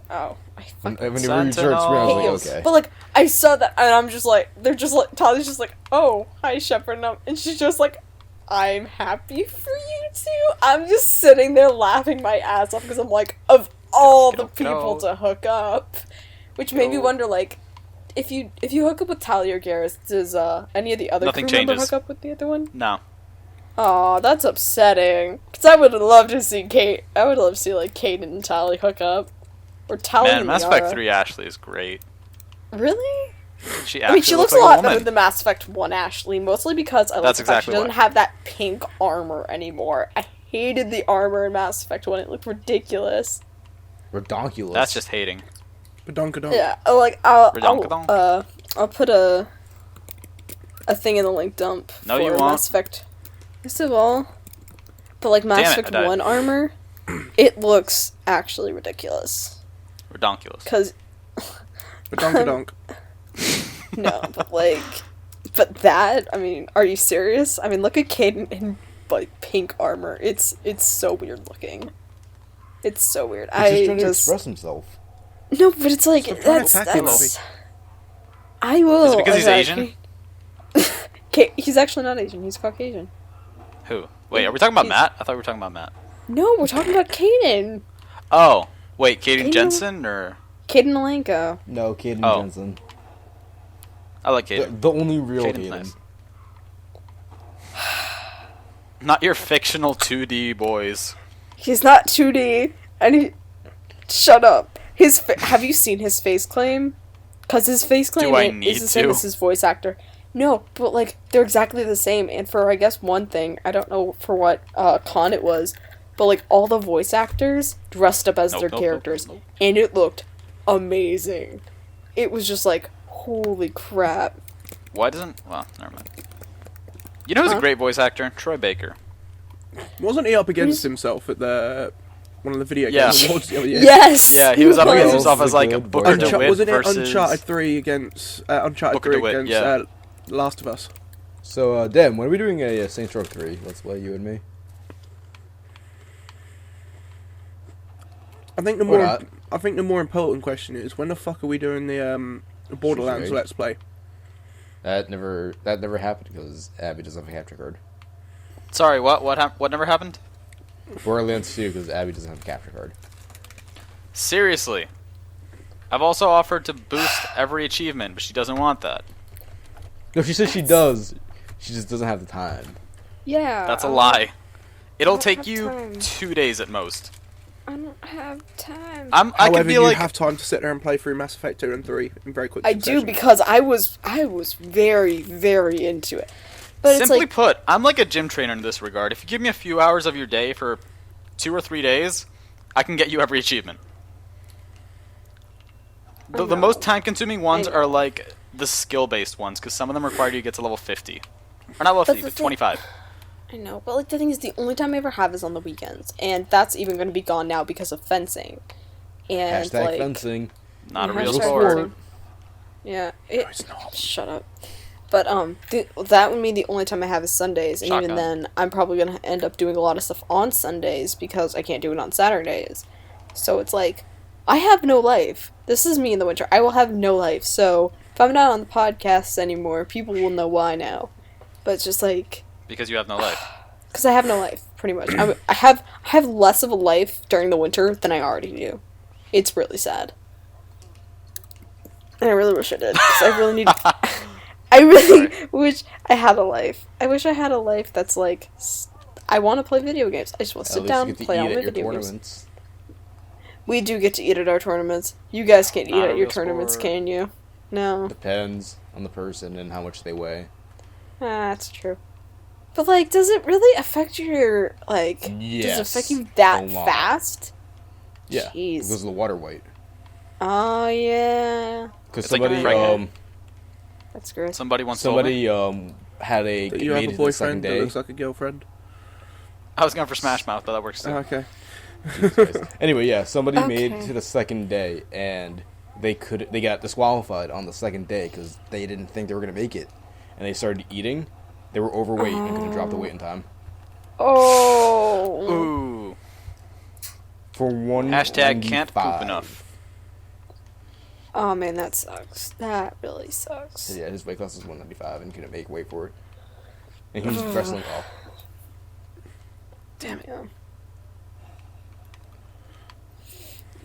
Speaker 4: Oh,
Speaker 3: when you started screaming, I was like, okay.
Speaker 4: But like, I saw that, and I'm just like, they're just like, Tali's just like, oh, hi, Shepard, and she's just like, I'm happy for you two. I'm just sitting there laughing my ass off because I'm like, of all the people to hook up, which made me wonder, like, if you hook up with Tali or Garrus, does any of the other crew member hook up with the other one?
Speaker 2: No.
Speaker 4: Aw, that's upsetting. Because I would love to see Kate. I would love to see like Kate and Tali hook up. Or Tali and
Speaker 2: Mass Effect 3 Ashley is great.
Speaker 4: Really?
Speaker 2: She
Speaker 4: looks a lot better than Mass Effect 1 Ashley, mostly because I like the fact she doesn't have that pink armor anymore. I hated the armor in Mass Effect 1. It looked ridiculous.
Speaker 3: Redonkulous.
Speaker 2: That's just hating.
Speaker 1: Badonkadonk.
Speaker 4: Yeah, like I'll put a thing in the link dump
Speaker 2: No,
Speaker 4: for
Speaker 2: you won't.
Speaker 4: Mass Effect. First of all, but like Mass Effect 1 armor, it looks actually ridiculous.
Speaker 2: Redonkulous.
Speaker 4: Because
Speaker 1: Badonkadonk.
Speaker 4: no, but that, I mean, are you serious? I mean, look at Caden in like pink armor. It's so weird looking. It's so weird.
Speaker 3: He's just trying to express himself.
Speaker 4: No, but it's like that's. I will.
Speaker 2: Is it because he's Asian?
Speaker 4: He's actually not Asian. He's Caucasian.
Speaker 2: Who? Wait, are we talking about Matt? I thought we were talking about Matt.
Speaker 4: No, we're talking about Caden.
Speaker 2: Oh, wait, Caden Jensen or
Speaker 4: Caden Alenko?
Speaker 3: No, Caden Jensen.
Speaker 2: I like Caden.
Speaker 3: The only real
Speaker 2: Caden's
Speaker 3: Caden.
Speaker 2: nice. Not your fictional 2D boys.
Speaker 4: He's not 2D, and he. Shut up. Have you seen his face claim? Because his face claim is the same as his voice actor. No, but like they're exactly the same. And for I guess one thing, I don't know for what con it was, but like all the voice actors dressed up as their characters, and it looked amazing. It was just like, holy crap.
Speaker 2: Why doesn't? Well, never mind. You know who's a great voice actor? Troy Baker.
Speaker 1: Wasn't he up against himself at one of the video game awards the other year?
Speaker 4: Yes.
Speaker 2: Yeah, he was up against himself as like a Booker DeWitt
Speaker 1: wasn't
Speaker 2: versus
Speaker 1: it Uncharted 3 against Uncharted
Speaker 2: Booker
Speaker 1: 3
Speaker 2: DeWitt,
Speaker 1: against Last of Us?
Speaker 3: So, Dan, when are we doing a Saints Row 3? Let's play you and me.
Speaker 1: I think the more important question is, when the fuck are we doing the Borderlands Let's Play?
Speaker 3: That never happened because Abby doesn't have a capture card.
Speaker 2: Sorry, what never happened?
Speaker 3: Borderlands 2 because Abby doesn't have a capture card.
Speaker 2: Seriously. I've also offered to boost every achievement, but she doesn't want that.
Speaker 3: No, she says she does. She just doesn't have the time.
Speaker 4: Yeah.
Speaker 2: That's a lie. It'll take you 2 days at most.
Speaker 4: I don't have time.
Speaker 1: However, you have time to sit there and play through Mass Effect 2 and 3 in very quick succession.
Speaker 4: I do, because I was very, very into it. But
Speaker 2: Simply put, I'm like a gym trainer in this regard. If you give me a few hours of your day for 2 or 3 days, I can get you every achievement. The most time-consuming ones are like the skill-based ones, because some of them require you to get to level 50. Or not level 50, but 25.
Speaker 4: I know, but like the thing is, the only time I ever have is on the weekends, and that's even going to be gone now because of fencing. And
Speaker 3: hashtag fencing.
Speaker 2: Not a real sport.
Speaker 4: Yeah, it's not. Shut up. But that would mean the only time I have is Sundays, and even then, I'm probably gonna end up doing a lot of stuff on Sundays because I can't do it on Saturdays. So it's like, I have no life. This is me in the winter. I will have no life. So if I'm not on the podcasts anymore, people will know why now. But it's just like,
Speaker 2: because you have no life.
Speaker 4: because I have no life, pretty much. I have less of a life during the winter than I already do. It's really sad. And I really wish I did, because I really need... I really wish I had a life. I wish I had a life that's like... I want to play video games. I just want to sit down and play all my video games. We do get to eat at our tournaments. You guys can't eat at your tournaments, can you? No.
Speaker 3: Depends on the person and how much they weigh.
Speaker 4: That's true. But, like, does it really affect your, like...
Speaker 3: Yes,
Speaker 4: does it affect you that fast?
Speaker 3: Yeah,
Speaker 4: Jeez.
Speaker 3: because of the water weight.
Speaker 4: Oh, yeah.
Speaker 3: Because
Speaker 2: somebody,
Speaker 4: that's great.
Speaker 2: Somebody once told me.
Speaker 3: Had a...
Speaker 1: That you have a boyfriend that looks like a girlfriend?
Speaker 2: I was going for Smash Mouth, but that works too.
Speaker 1: Oh, okay.
Speaker 3: Anyway, yeah, somebody made it to the second day, and they got disqualified on the second day because they didn't think they were going to make it. And they started eating. They were overweight and couldn't drop the weight in time.
Speaker 4: Oh.
Speaker 2: Ooh.
Speaker 3: For one.
Speaker 2: Hashtag can't poop enough.
Speaker 4: Oh, man, that sucks. That really sucks.
Speaker 3: So yeah, his weight class was 195 and couldn't make weight for it. And he was wrestling off.
Speaker 2: Damn it.
Speaker 4: Yeah.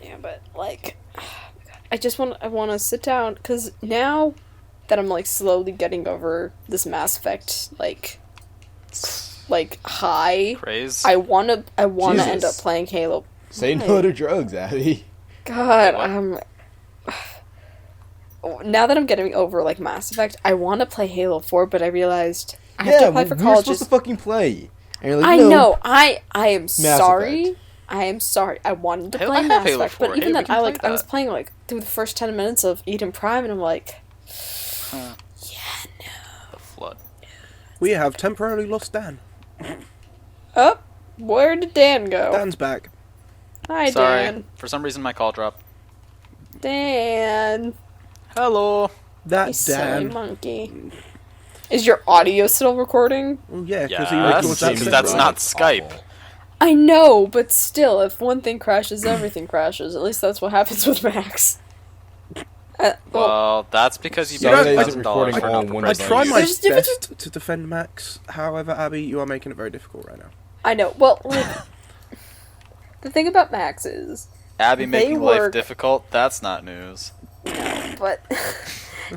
Speaker 4: Yeah, but, like, I want to sit down, because now that I'm, like, slowly getting over this Mass Effect, like high.
Speaker 2: Craze?
Speaker 4: I want to end up playing Halo.
Speaker 3: Say no to drugs, Abby.
Speaker 4: God, now that I'm getting over, like, Mass Effect, I want to play Halo 4, but I realized I have to apply for
Speaker 3: we were
Speaker 4: colleges.
Speaker 3: supposed to fucking play. And you're like,
Speaker 4: I
Speaker 3: no.
Speaker 4: know. I am sorry.
Speaker 3: Effect.
Speaker 4: I am sorry. I wanted to
Speaker 2: Halo-
Speaker 4: play
Speaker 2: I have
Speaker 4: Mass
Speaker 2: Halo
Speaker 4: Effect,
Speaker 2: 4.
Speaker 4: but
Speaker 2: Hey,
Speaker 4: even
Speaker 2: we
Speaker 4: then,
Speaker 2: can play
Speaker 4: I was
Speaker 2: that.
Speaker 4: playing, like, through the first 10 minutes of Eden Prime, and I'm like,
Speaker 2: The flood.
Speaker 1: We have temporarily lost Dan.
Speaker 4: oh, where did Dan go?
Speaker 1: Dan's back.
Speaker 4: Hi,
Speaker 2: Sorry.
Speaker 4: Dan.
Speaker 2: For some reason, my call dropped.
Speaker 4: Dan.
Speaker 2: Hello.
Speaker 4: You
Speaker 1: That's
Speaker 4: silly
Speaker 1: Dan.
Speaker 4: monkey. Is your audio still recording?
Speaker 1: Well, yeah, because he
Speaker 2: Yes,
Speaker 1: records that
Speaker 2: because
Speaker 1: thing,
Speaker 2: that's
Speaker 1: right?
Speaker 2: not Skype.
Speaker 4: I know, but still, if one thing crashes, everything crashes. At least that's what happens with Max.
Speaker 2: Well, that's because you
Speaker 1: You know,
Speaker 2: paid
Speaker 1: I-
Speaker 2: $1,000
Speaker 3: recording
Speaker 2: for
Speaker 3: all
Speaker 2: not
Speaker 3: in one
Speaker 1: I
Speaker 2: progressing.
Speaker 1: try my
Speaker 4: There's a difference
Speaker 1: best to defend Max. However, Abby, you are making it very difficult right now.
Speaker 4: I know. Well, like, the thing about Max is,
Speaker 2: Abby
Speaker 4: They
Speaker 2: making life
Speaker 4: work-
Speaker 2: difficult? That's not news.
Speaker 4: but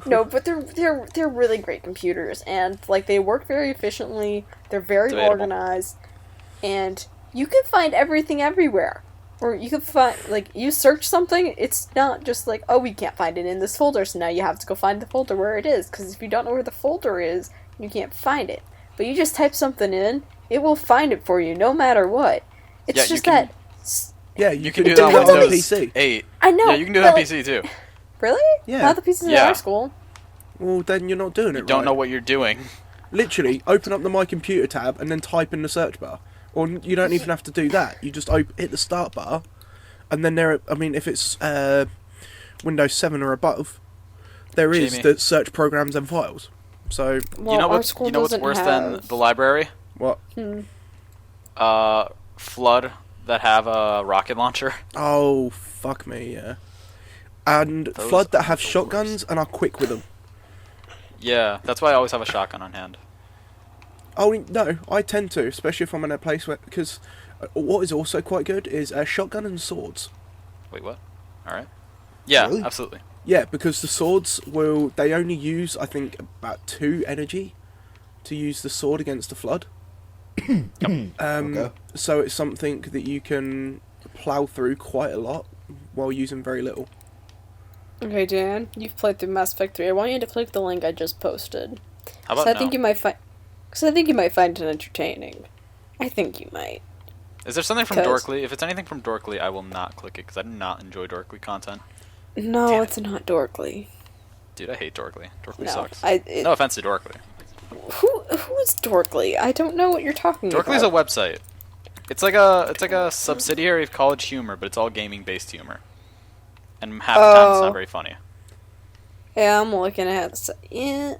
Speaker 4: no, but they're really great computers, and like they work very efficiently. They're very
Speaker 2: Debatable.
Speaker 4: organized, and you can find everything everywhere. Or you can find, like, you search something, it's not just like, oh, we can't find it in this folder, so now you have to go find the folder where it is, because if you don't know where the folder is, you can't find it. But you just type something in, it will find it for you, no matter what. It's
Speaker 2: Yeah, you
Speaker 4: just
Speaker 2: can-
Speaker 4: that...
Speaker 1: Yeah,
Speaker 2: You
Speaker 1: you
Speaker 2: can
Speaker 1: can
Speaker 2: do that on
Speaker 4: depends on the
Speaker 2: Windows
Speaker 1: PC.
Speaker 2: 8.
Speaker 4: I know.
Speaker 2: Yeah, you can do
Speaker 4: but,
Speaker 2: that on
Speaker 4: like,
Speaker 2: PC too.
Speaker 4: Really?
Speaker 1: Yeah.
Speaker 4: Not the pieces
Speaker 2: Yeah.
Speaker 4: at our school.
Speaker 1: Well, then you're not doing it
Speaker 2: You don't
Speaker 1: right.
Speaker 2: know what you're doing.
Speaker 1: Literally, open up the My Computer tab and then type in the search bar. Or you don't even have to do that. You just hit the start bar, and then if it's Windows 7 or above, there is
Speaker 2: Jamie.
Speaker 1: the search programs and files. So,
Speaker 4: Well,
Speaker 2: you know
Speaker 4: our
Speaker 2: what's
Speaker 4: school
Speaker 2: what's
Speaker 4: doesn't
Speaker 2: worse
Speaker 4: have...
Speaker 2: than the library?
Speaker 1: what?
Speaker 2: Flood that have a rocket launcher.
Speaker 1: Oh, fuck me, yeah. And
Speaker 2: Those
Speaker 1: Flood that
Speaker 2: are
Speaker 1: have
Speaker 2: the
Speaker 1: shotguns and are quick with them.
Speaker 2: Yeah, that's why I always have a shotgun on hand.
Speaker 1: Oh, no, I tend to, especially if I'm in a place where... Because what is also quite good is shotgun and swords.
Speaker 2: Wait, what? Alright. Yeah,
Speaker 3: Really?
Speaker 2: absolutely.
Speaker 1: Yeah, because the swords they only use, I think, about 2 energy to use the sword against the Flood.
Speaker 3: Okay.
Speaker 1: So it's something that you can plow through quite a lot while using very little.
Speaker 4: Okay, Dan, you've played through Mass Effect 3. I want you to click the link I just posted.
Speaker 2: How about
Speaker 4: So I
Speaker 2: no?
Speaker 4: think you might find... Because I think you might find it entertaining. I think you might.
Speaker 2: Is there something from
Speaker 4: 'Cause-
Speaker 2: Dorkly? If it's anything from Dorkly, I will not click it because I do not enjoy Dorkly content.
Speaker 4: No,
Speaker 2: Damn
Speaker 4: it's not Dorkly.
Speaker 2: Dude, I hate Dorkly. Dorkly
Speaker 4: No,
Speaker 2: sucks.
Speaker 4: it,
Speaker 2: No offense to Dorkly.
Speaker 4: Who is Dorkly? I don't know what you're talking
Speaker 2: Dorkly's a
Speaker 4: about.
Speaker 2: website. It's like a subsidiary of College Humor, but it's all gaming based humor. And half the time it's
Speaker 4: Oh.
Speaker 2: not very funny.
Speaker 4: Yeah, I'm looking at yeah.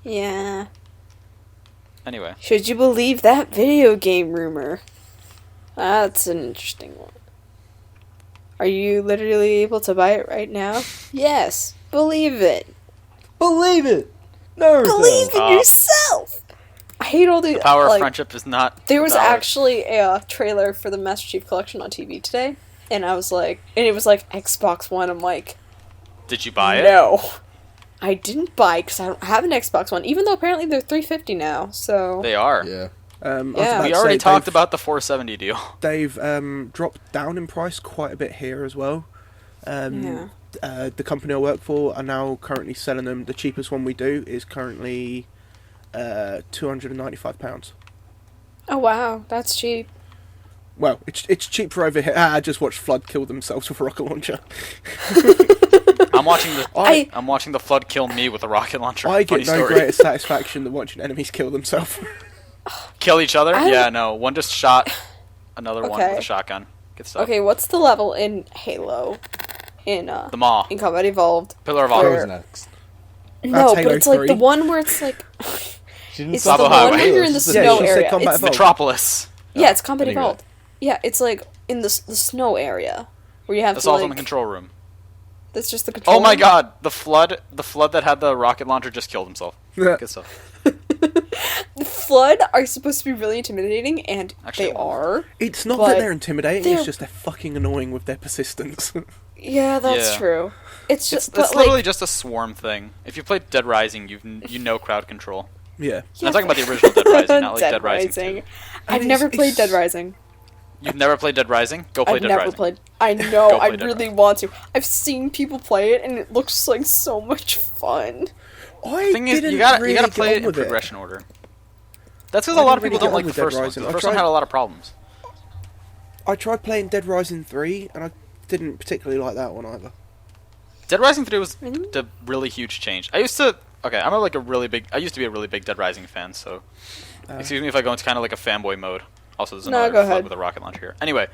Speaker 4: Yeah.
Speaker 2: Anyway,
Speaker 4: Should you believe that video game rumor? That's an interesting one. Are you literally able to buy it right now? Yes. Believe it.
Speaker 3: Believe it! Nerds!
Speaker 4: Believe in
Speaker 2: Stop.
Speaker 4: yourself! I hate all the
Speaker 2: The power of
Speaker 4: like,
Speaker 2: friendship is not.
Speaker 4: There was
Speaker 2: valid.
Speaker 4: actually a trailer for the Master Chief Collection on TV today, and I was like, and it was like Xbox One. I'm like,
Speaker 2: Did you buy it?
Speaker 4: no, I didn't buy it because I don't have an Xbox One. Even though apparently they're $350 now. So
Speaker 2: They are.
Speaker 3: Yeah.
Speaker 1: I was
Speaker 4: Yeah.
Speaker 1: about
Speaker 2: We
Speaker 1: to
Speaker 2: already
Speaker 1: say
Speaker 2: talked about the 470 deal.
Speaker 1: They've dropped down in price quite a bit here as well.
Speaker 4: yeah.
Speaker 1: The company I work for are now currently selling them. The cheapest one we do is currently £295.
Speaker 4: Oh wow, that's cheap.
Speaker 1: Well, it's cheap for over here. I just watched Flood kill themselves with a rocket launcher.
Speaker 2: I'm watching the.
Speaker 4: I-
Speaker 2: I'm watching the flood kill me with a rocket launcher.
Speaker 1: I
Speaker 2: Funny
Speaker 1: get no
Speaker 2: story.
Speaker 1: greater satisfaction than watching enemies kill themselves.
Speaker 2: Kill each other?
Speaker 4: I-
Speaker 2: Yeah, no. One just shot another one with
Speaker 4: Okay.
Speaker 2: a shotgun. Good stuff.
Speaker 4: Okay, what's the level in Halo? In
Speaker 2: The Maw.
Speaker 4: in Combat Evolved?
Speaker 2: Pillar of
Speaker 3: That
Speaker 2: Honor.
Speaker 3: was next.
Speaker 4: No,
Speaker 1: Halo
Speaker 4: but it's like
Speaker 1: 3.
Speaker 4: the one where it's like
Speaker 3: She didn't
Speaker 4: it's
Speaker 3: stop
Speaker 4: the
Speaker 2: Sabo
Speaker 4: one
Speaker 2: Highway.
Speaker 4: where you're in the
Speaker 3: Yeah,
Speaker 4: snow
Speaker 1: she said
Speaker 4: area.
Speaker 1: Combat
Speaker 4: It's,
Speaker 1: Evolved.
Speaker 2: Metropolis.
Speaker 4: yeah, it's Combat
Speaker 3: Anyway.
Speaker 4: Evolved. Yeah, it's like in the snow area where you have to
Speaker 2: Assault
Speaker 4: like.
Speaker 2: on the control room.
Speaker 4: That's just the control.
Speaker 2: Oh my
Speaker 4: room.
Speaker 2: god, the flood that had the rocket launcher just killed himself. Good stuff.
Speaker 4: The Flood are supposed to be really intimidating, and
Speaker 2: Actually,
Speaker 4: they are.
Speaker 1: It's not
Speaker 4: But
Speaker 1: that they're intimidating,
Speaker 4: they're-
Speaker 1: it's just they're fucking annoying with their persistence.
Speaker 4: Yeah, that's
Speaker 2: Yeah.
Speaker 4: true. It's just,
Speaker 2: It's
Speaker 4: but
Speaker 2: literally
Speaker 4: like,
Speaker 2: just a swarm thing. If you played Dead Rising, you know crowd control.
Speaker 1: Yeah.
Speaker 2: I'm talking about the original Dead Rising, not like Dead Rising 2.
Speaker 4: I've
Speaker 1: And
Speaker 4: never
Speaker 1: it's-
Speaker 4: played
Speaker 1: it's-
Speaker 4: Dead Rising.
Speaker 2: You've never played Dead Rising? Go play
Speaker 4: I've
Speaker 2: Dead
Speaker 4: never
Speaker 2: Rising.
Speaker 4: played. I know.
Speaker 2: Go play
Speaker 4: I
Speaker 2: Dead
Speaker 4: really
Speaker 2: Rising.
Speaker 4: want to. I've seen people play it, and it looks like so much fun.
Speaker 1: I
Speaker 2: Thing is,
Speaker 1: didn't
Speaker 2: you gotta
Speaker 1: really
Speaker 2: play
Speaker 1: get
Speaker 2: it
Speaker 1: on
Speaker 2: in
Speaker 1: with
Speaker 2: progression order. That's because
Speaker 1: I
Speaker 2: a lot
Speaker 1: didn't
Speaker 2: of
Speaker 1: really
Speaker 2: people don't
Speaker 1: get
Speaker 2: like
Speaker 1: on
Speaker 2: the
Speaker 1: with Dead
Speaker 2: first one. 'cause
Speaker 1: Rising.
Speaker 2: The
Speaker 1: I
Speaker 2: first one
Speaker 1: tried-
Speaker 2: had a lot of problems.
Speaker 1: I tried playing Dead Rising 3, and I didn't particularly like that one either.
Speaker 2: Dead Rising 3 was
Speaker 4: Really?
Speaker 2: a really huge change. I used to be a really big Dead Rising fan, so excuse me if I go into kind of like a fanboy mode. Also, there's
Speaker 4: No,
Speaker 2: another
Speaker 4: go
Speaker 2: flood
Speaker 4: ahead.
Speaker 2: with a rocket launcher here. Anyway,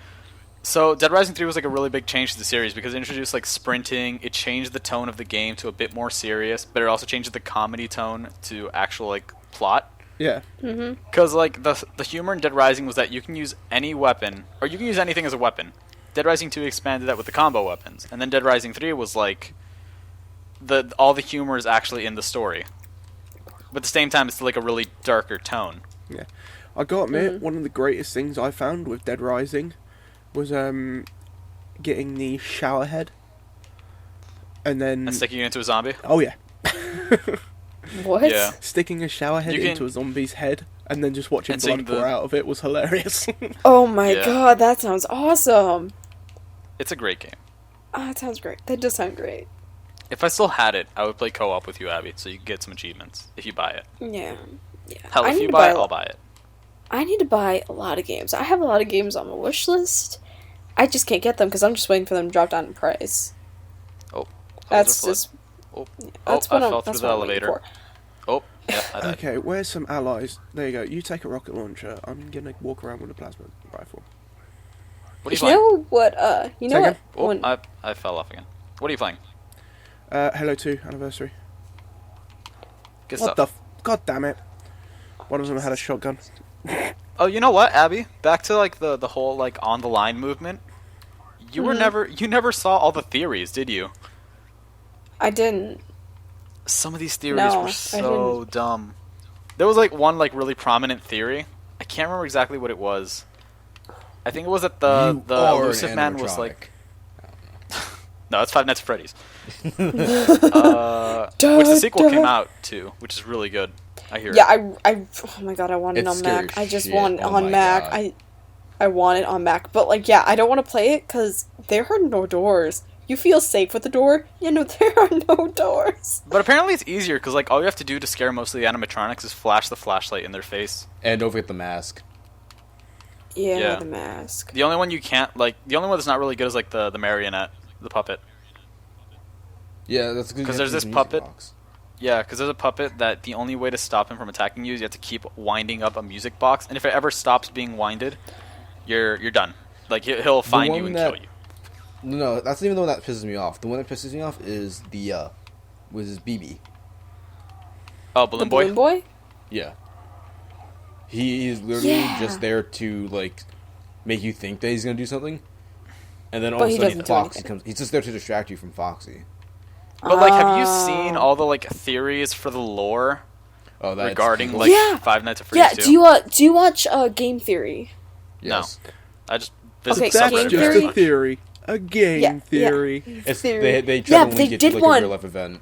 Speaker 2: so Dead Rising 3 was like a really big change to the series because it introduced like sprinting. It changed the tone of the game to a bit more serious, but it also changed the comedy tone to actual like plot.
Speaker 1: Yeah.
Speaker 2: Because like the humor in Dead Rising was that you can use any weapon, or you can use anything as a weapon. Dead Rising 2 expanded that with the combo weapons, and then Dead Rising 3 was like all the humor is actually in the story, but at the same time it's like a really darker tone.
Speaker 1: Yeah. I gotta admit, one of the greatest things I found with Dead Rising was getting the shower head. And then...
Speaker 2: And sticking it into a zombie.
Speaker 1: Oh yeah.
Speaker 4: What?
Speaker 2: Yeah.
Speaker 1: Sticking a shower head
Speaker 2: You can-
Speaker 1: into a zombie's head and then just watching
Speaker 2: And seeing
Speaker 1: blood pour
Speaker 2: the-
Speaker 1: out of it was hilarious.
Speaker 4: Oh my
Speaker 2: Yeah.
Speaker 4: god, that sounds awesome.
Speaker 2: It's a great game.
Speaker 4: Oh, that sounds great. That does sound great.
Speaker 2: If I still had it, I would play co-op with you, Abby, so you could get some achievements if you buy it.
Speaker 4: Yeah. Yeah.
Speaker 2: Hell,
Speaker 4: I
Speaker 2: if
Speaker 4: need
Speaker 2: you
Speaker 4: to
Speaker 2: buy it,
Speaker 4: a-
Speaker 2: I'll buy it.
Speaker 4: I need to buy a lot of games. I have a lot of games on my wish list. I just can't get them because I'm just waiting for them to drop down in price.
Speaker 2: Oh,
Speaker 4: That's
Speaker 2: flood.
Speaker 4: just.
Speaker 2: Oh,
Speaker 4: That's
Speaker 2: oh,
Speaker 4: what
Speaker 2: I
Speaker 4: I'm.
Speaker 2: fell through
Speaker 4: That's
Speaker 2: the
Speaker 4: what I'm waiting
Speaker 2: elevator.
Speaker 4: for.
Speaker 2: Oh, yeah, I died.
Speaker 1: Okay, where's some allies? There you go. You take a rocket launcher. I'm gonna walk around with a plasma rifle.
Speaker 2: What are you
Speaker 4: You
Speaker 2: playing?
Speaker 4: know what? You know
Speaker 1: Say
Speaker 4: what?
Speaker 1: again?
Speaker 2: Oh,
Speaker 4: When-
Speaker 2: I fell off again. What are you playing?
Speaker 1: Halo 2 anniversary.
Speaker 2: Good
Speaker 1: What
Speaker 2: stuff.
Speaker 1: God damn it. One of them had a shotgun.
Speaker 2: Oh, you know what, Abby? Back to like the whole like on the line movement. You were you never saw all the theories, did you?
Speaker 4: I didn't.
Speaker 2: Some of these theories
Speaker 4: No,
Speaker 2: were
Speaker 4: I
Speaker 2: so dumb. There was like one like really prominent theory. I can't remember exactly what it was. I think it was that
Speaker 3: You
Speaker 2: the
Speaker 3: are an
Speaker 2: elusive man was
Speaker 3: animatronic.
Speaker 2: like. No, it's Five Nights at Freddy's. Which the sequel came out too, which is really good. I hear.
Speaker 4: Yeah,
Speaker 2: it.
Speaker 4: oh my god, I want it
Speaker 3: It's
Speaker 4: on
Speaker 3: scary
Speaker 4: Mac. I just
Speaker 3: shit.
Speaker 4: want it
Speaker 3: Oh
Speaker 4: on
Speaker 3: my
Speaker 4: Mac.
Speaker 3: God.
Speaker 4: I want it on Mac. But like, yeah, I don't want to play it because there are no doors. You feel safe with the door? Yeah, no, there are no doors.
Speaker 2: But apparently it's easier because like all you have to do to scare most of the animatronics is flash the flashlight in their face.
Speaker 3: And don't forget the mask.
Speaker 4: Yeah,
Speaker 2: Yeah.
Speaker 4: the mask.
Speaker 2: The only one you can't like, the only one that's not really good is like the marionette, the puppet.
Speaker 3: Yeah, that's good.
Speaker 2: 'Cause there's this puppet. Yeah, because there's a puppet that the only way to stop him from attacking you is you have to keep winding up a music box, and if it ever stops being winded, you're done. Like he'll find you
Speaker 3: one
Speaker 2: and
Speaker 3: that-
Speaker 2: kill you.
Speaker 3: No, that's not even the one that pisses me off. The one that pisses me off is the was BB.
Speaker 2: Oh,
Speaker 4: The
Speaker 2: Balloon Boy.
Speaker 4: Balloon Boy?
Speaker 3: Yeah. He is literally
Speaker 4: Yeah.
Speaker 3: just there to like make you think that he's gonna do something, and then all
Speaker 4: But
Speaker 3: of a
Speaker 4: he
Speaker 3: sudden
Speaker 4: doesn't do
Speaker 3: Foxy
Speaker 4: anything.
Speaker 3: comes. He's just there to distract you from Foxy.
Speaker 2: But like, have you
Speaker 4: Oh.
Speaker 2: seen all the like theories for the lore
Speaker 3: Oh, that's
Speaker 2: regarding
Speaker 3: cool.
Speaker 2: like Five Nights at Freddy's 2.
Speaker 4: Do you watch Game Theory?
Speaker 3: Yes.
Speaker 2: No. I just visit
Speaker 4: Okay,
Speaker 2: the
Speaker 1: That's
Speaker 2: subreddit
Speaker 1: just
Speaker 2: very
Speaker 1: a
Speaker 2: much.
Speaker 1: theory. A game theory.
Speaker 3: It's,
Speaker 4: Theory.
Speaker 3: they try to
Speaker 4: but
Speaker 3: link
Speaker 4: they
Speaker 3: it to
Speaker 4: did
Speaker 3: like a
Speaker 4: one.
Speaker 3: real life event.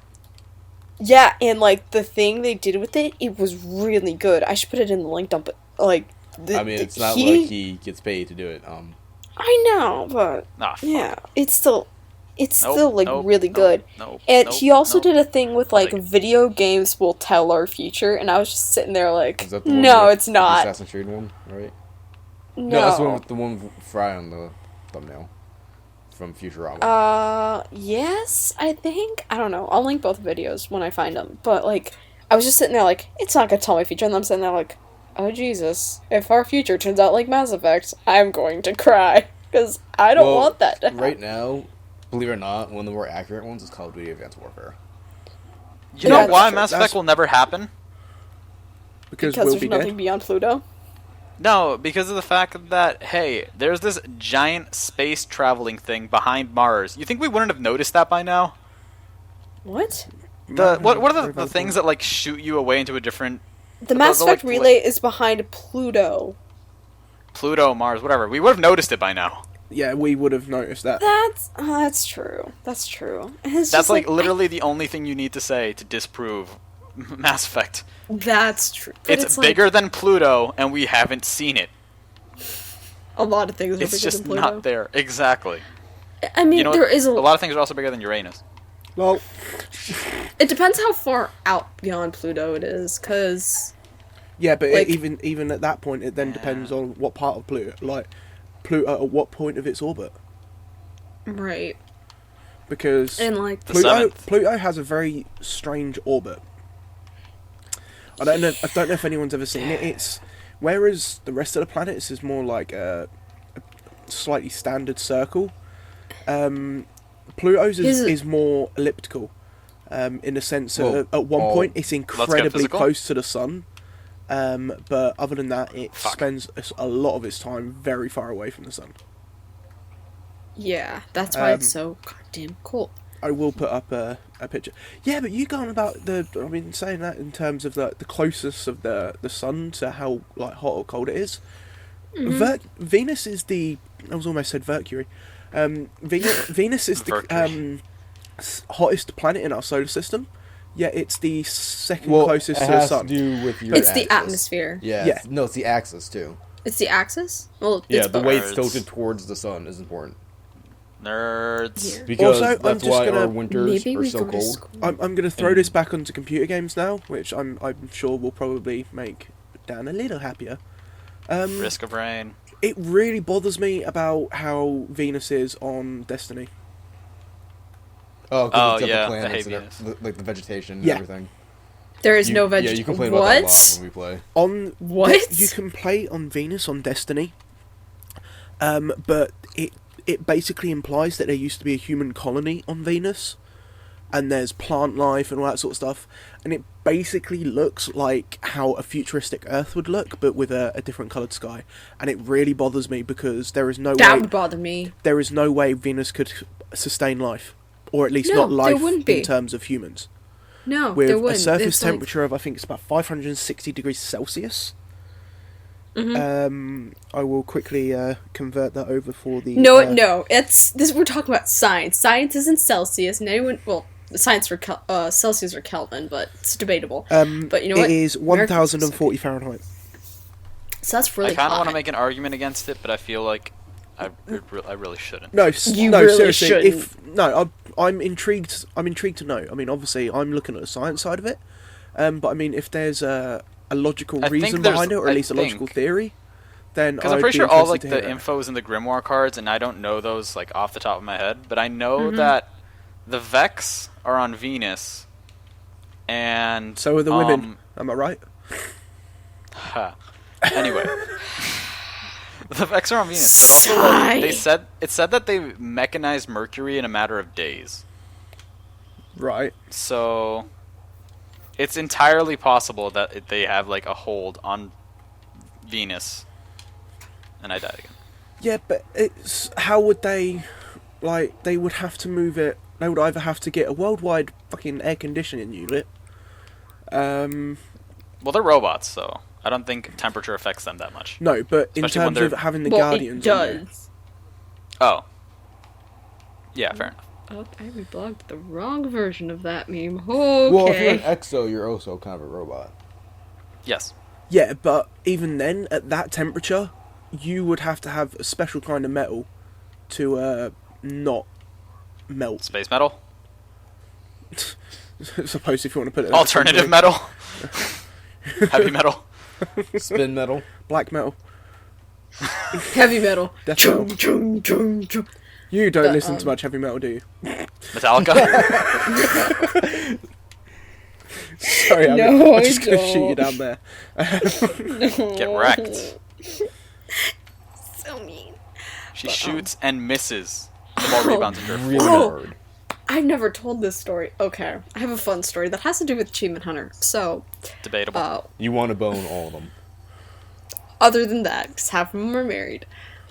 Speaker 4: Yeah, and like the thing they did with it, it was really good. I should put it in the link dump. But like,
Speaker 3: I mean, it's not like he gets paid to do it.
Speaker 4: I know, but
Speaker 2: Nah, fuck.
Speaker 4: yeah, it's still like
Speaker 2: Nope,
Speaker 4: really
Speaker 2: nope,
Speaker 4: good.
Speaker 2: nope,
Speaker 4: And
Speaker 2: nope,
Speaker 4: he also
Speaker 2: nope.
Speaker 4: did a thing with like
Speaker 2: Like-
Speaker 4: video games will tell our future, and I was just sitting there like,
Speaker 3: Is that the one
Speaker 4: no,
Speaker 3: with
Speaker 4: it's
Speaker 3: the
Speaker 4: not.
Speaker 3: Assassin's Creed one, right?
Speaker 4: No.
Speaker 3: That's the one with Fry on the thumbnail from Futurama.
Speaker 4: Yes, I think. I don't know. I'll link both videos when I find them. But like, I was just sitting there like, it's not gonna tell my future, and I'm sitting there like, oh Jesus, if our future turns out like Mass Effect, I'm going to cry because I don't want that to happen.
Speaker 3: Right now, believe it or not, one of the more accurate ones is Call of Duty Advanced Warfare.
Speaker 2: You know
Speaker 1: Yeah,
Speaker 2: why
Speaker 1: that's-
Speaker 2: Mass
Speaker 1: that's-
Speaker 2: Effect will never happen?
Speaker 1: Because
Speaker 4: Because
Speaker 1: we'll
Speaker 4: there's
Speaker 1: be
Speaker 4: nothing
Speaker 1: dead.
Speaker 4: beyond Pluto.
Speaker 2: No, because of the fact that, hey, there's this giant space traveling thing behind Mars. You think we wouldn't have noticed that by now?
Speaker 4: What?
Speaker 2: What are the things that like shoot you away into a different
Speaker 4: The Mass
Speaker 2: like,
Speaker 4: Effect relay is behind Pluto.
Speaker 2: Pluto, Mars, whatever? We would have noticed it by now.
Speaker 1: Yeah, we would have noticed that.
Speaker 4: That's true. That's true. It's
Speaker 2: That's
Speaker 4: just
Speaker 2: like literally the only thing you need to say to disprove Mass Effect.
Speaker 4: That's true. But
Speaker 2: It's bigger than Pluto, and we haven't seen it.
Speaker 4: A lot of things are
Speaker 2: It's
Speaker 4: bigger
Speaker 2: just
Speaker 4: than Pluto.
Speaker 2: not there. Exactly.
Speaker 4: I mean,
Speaker 2: You know,
Speaker 4: there is
Speaker 2: a lot of things are also bigger than Uranus.
Speaker 1: Well,
Speaker 4: It depends how far out beyond Pluto it is, because
Speaker 1: yeah, but
Speaker 4: Like-
Speaker 1: even at that point, it then depends on what part of Pluto, like Pluto, at what point of its orbit,
Speaker 4: right,
Speaker 1: because
Speaker 4: and like
Speaker 2: The seventh.
Speaker 1: Pluto has a very strange orbit. I don't know if anyone's ever seen it. It's whereas the rest of the planets is more like a slightly standard circle. Pluto's is more elliptical, in the sense that at one point it's incredibly
Speaker 2: physical.
Speaker 1: close to the sun, but other than that, it
Speaker 2: Fuck.
Speaker 1: spends a lot of its time very far away from the sun.
Speaker 4: yeah, that's why it's so goddamn cool.
Speaker 1: I will put up a picture. Yeah, but you going about saying that in terms of the closest of the sun to how like hot or cold it is. Venus is the. I was almost said Mercury. Venus is the
Speaker 2: Mercury.
Speaker 1: hottest planet in our solar system. Yeah, it's the second
Speaker 3: Well,
Speaker 1: closest
Speaker 3: it
Speaker 1: to the
Speaker 3: has
Speaker 1: sun.
Speaker 3: to do with your
Speaker 4: It's the
Speaker 3: axis.
Speaker 4: atmosphere.
Speaker 3: Yeah.
Speaker 1: Yeah.
Speaker 3: No, it's the axis too.
Speaker 4: It's the axis. Well,
Speaker 3: Yeah,
Speaker 4: it's
Speaker 3: the
Speaker 4: both.
Speaker 3: way it's
Speaker 2: Nerds.
Speaker 3: tilted towards the sun is important.
Speaker 2: Nerds.
Speaker 4: Yeah.
Speaker 3: Because
Speaker 1: Also, I'm
Speaker 3: that's
Speaker 1: just
Speaker 3: why
Speaker 1: gonna-
Speaker 3: our winters
Speaker 4: Maybe
Speaker 3: are
Speaker 4: we
Speaker 3: so
Speaker 4: go to
Speaker 3: cold.
Speaker 4: school.
Speaker 1: I'm going to throw this back onto computer games now, which I'm sure will probably make Dan a little happier.
Speaker 2: Risk of Rain.
Speaker 1: It really bothers me about how Venus is on Destiny.
Speaker 3: Oh,
Speaker 2: Oh,
Speaker 3: because it's
Speaker 2: yeah,
Speaker 3: up the
Speaker 2: I
Speaker 3: planets
Speaker 2: hate
Speaker 3: and
Speaker 2: Venus.
Speaker 3: like the vegetation and
Speaker 1: Yeah.
Speaker 3: everything.
Speaker 4: There is
Speaker 3: You-
Speaker 4: no
Speaker 3: Yeah,
Speaker 4: vegetation.
Speaker 3: you complain about that a lot
Speaker 4: What?
Speaker 3: when we play.
Speaker 1: On
Speaker 4: What?
Speaker 1: you can play on Venus on Destiny, but it basically implies that there used to be a human colony on Venus, and there's plant life and all that sort of stuff, and it basically looks like how a futuristic Earth would look, but with a different coloured sky, and it really bothers me because there is no
Speaker 4: That
Speaker 1: way
Speaker 4: would bother me.
Speaker 1: there is no way Venus could sustain life, or at least
Speaker 4: No,
Speaker 1: not
Speaker 4: there
Speaker 1: life
Speaker 4: wouldn't be.
Speaker 1: in terms of humans.
Speaker 4: No,
Speaker 1: With
Speaker 4: there
Speaker 1: a
Speaker 4: wouldn't.
Speaker 1: surface
Speaker 4: It's like-
Speaker 1: temperature of I think it's about 560 degrees Celsius.
Speaker 4: Mm-hmm.
Speaker 1: I will quickly convert that over for the.
Speaker 4: No. It's this. We're talking about science. Science isn't Celsius, and anyone. Well, the science for Celsius or Kelvin, but it's debatable. But you know what?
Speaker 1: It is
Speaker 4: Americans
Speaker 1: 1040 Fahrenheit.
Speaker 4: So that's really
Speaker 2: I kind of want
Speaker 4: hot.
Speaker 2: to make an argument against it, but I feel like I really shouldn't.
Speaker 1: No,
Speaker 4: You
Speaker 1: no,
Speaker 4: really
Speaker 1: seriously.
Speaker 4: shouldn't.
Speaker 1: I'm intrigued. I'm intrigued to know. I mean, obviously, I'm looking at the science side of it. But I mean, if there's a logical
Speaker 2: I think
Speaker 1: reason
Speaker 2: there's-
Speaker 1: behind it, or at
Speaker 2: I
Speaker 1: least a logical
Speaker 2: think-
Speaker 1: thery, then
Speaker 2: Because I'm
Speaker 1: I'd
Speaker 2: pretty
Speaker 1: be
Speaker 2: sure all like
Speaker 1: interested to
Speaker 2: the
Speaker 1: hear it.
Speaker 2: info is in the grimoire cards, and I don't know those like off the top of my head. But I know
Speaker 4: Mm-hmm.
Speaker 2: that the Vex are on Venus, and
Speaker 1: So are the women. Am I right?
Speaker 2: Anyway, the Vex are on Venus, and also like, it said that they mechanized Mercury in a matter of days.
Speaker 1: Right.
Speaker 2: So it's entirely possible that they have like a hold on Venus. And I died again.
Speaker 1: Yeah, but it's how would they? Like, they would have to move it. They would either have to get a worldwide fucking air conditioning unit,
Speaker 2: Well, they're robots, so I don't think temperature affects them that much.
Speaker 1: No, but in
Speaker 2: Especially when
Speaker 1: terms of
Speaker 2: they're-
Speaker 1: having the
Speaker 4: Well,
Speaker 1: Guardians
Speaker 4: it
Speaker 1: on there.
Speaker 4: does.
Speaker 2: Oh. Yeah, fair enough.
Speaker 5: Oh, I reblogged the wrong version of that meme. Okay.
Speaker 3: Well, if you're an exo, you're also kind of a robot.
Speaker 2: Yes.
Speaker 1: Yeah, but even then, at that temperature, you would have to have a special kind of metal to not melt.
Speaker 2: Space metal?
Speaker 1: Suppose if you want to put it that
Speaker 2: Alternative
Speaker 1: simply.
Speaker 2: metal? Heavy metal?
Speaker 3: Spin metal.
Speaker 1: Black metal.
Speaker 4: Heavy metal.
Speaker 1: Death
Speaker 4: Chum,
Speaker 1: metal.
Speaker 4: chum, chum, chum.
Speaker 1: You don't
Speaker 4: But,
Speaker 1: listen to much heavy metal, do you?
Speaker 2: Metallica?
Speaker 1: Sorry, I'm
Speaker 5: No, I
Speaker 1: just going to shoot you
Speaker 5: don't.
Speaker 1: down there.
Speaker 2: Get wrecked.
Speaker 4: So mean.
Speaker 2: She shoots and misses. The ball rebounds into her.
Speaker 3: Really
Speaker 4: Oh.
Speaker 3: hard.
Speaker 4: I've never told this story. Okay, I have a fun story that has to do with Achievement Hunter. So,
Speaker 2: Debatable.
Speaker 3: You want to bone all of them.
Speaker 4: other than that, because half of them are married,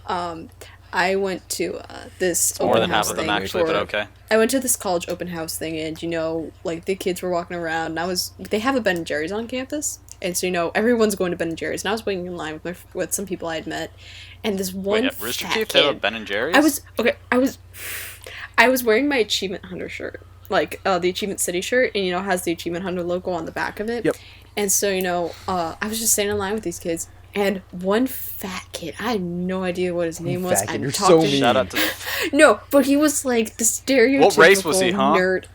Speaker 4: I went to this
Speaker 2: More
Speaker 4: open
Speaker 2: than half
Speaker 4: house
Speaker 2: of them,
Speaker 4: thing
Speaker 2: actually, but
Speaker 4: for-
Speaker 2: okay.
Speaker 4: I went to this college open house thing, and like the kids were walking around, and they have a Ben and Jerry's on campus, and so everyone's going to Ben and Jerry's, and I was waiting in line with some people I had met, and this one
Speaker 2: Wait, at Rooster
Speaker 4: fat
Speaker 2: Teeth,
Speaker 4: kid,
Speaker 2: they have a Ben and Jerry's?
Speaker 4: I was wearing my Achievement Hunter shirt, like the Achievement City shirt, and it has the Achievement Hunter logo on the back of it.
Speaker 1: Yep.
Speaker 4: And so I was just standing in line with these kids, and one fat kid, I had no idea what his name was.
Speaker 3: Fat kid,
Speaker 4: I
Speaker 3: you're
Speaker 4: talked
Speaker 3: so
Speaker 4: to
Speaker 3: mean.
Speaker 2: Shout out to...
Speaker 4: No, but he was like the stereotypical
Speaker 2: What race was he, huh?
Speaker 4: nerd.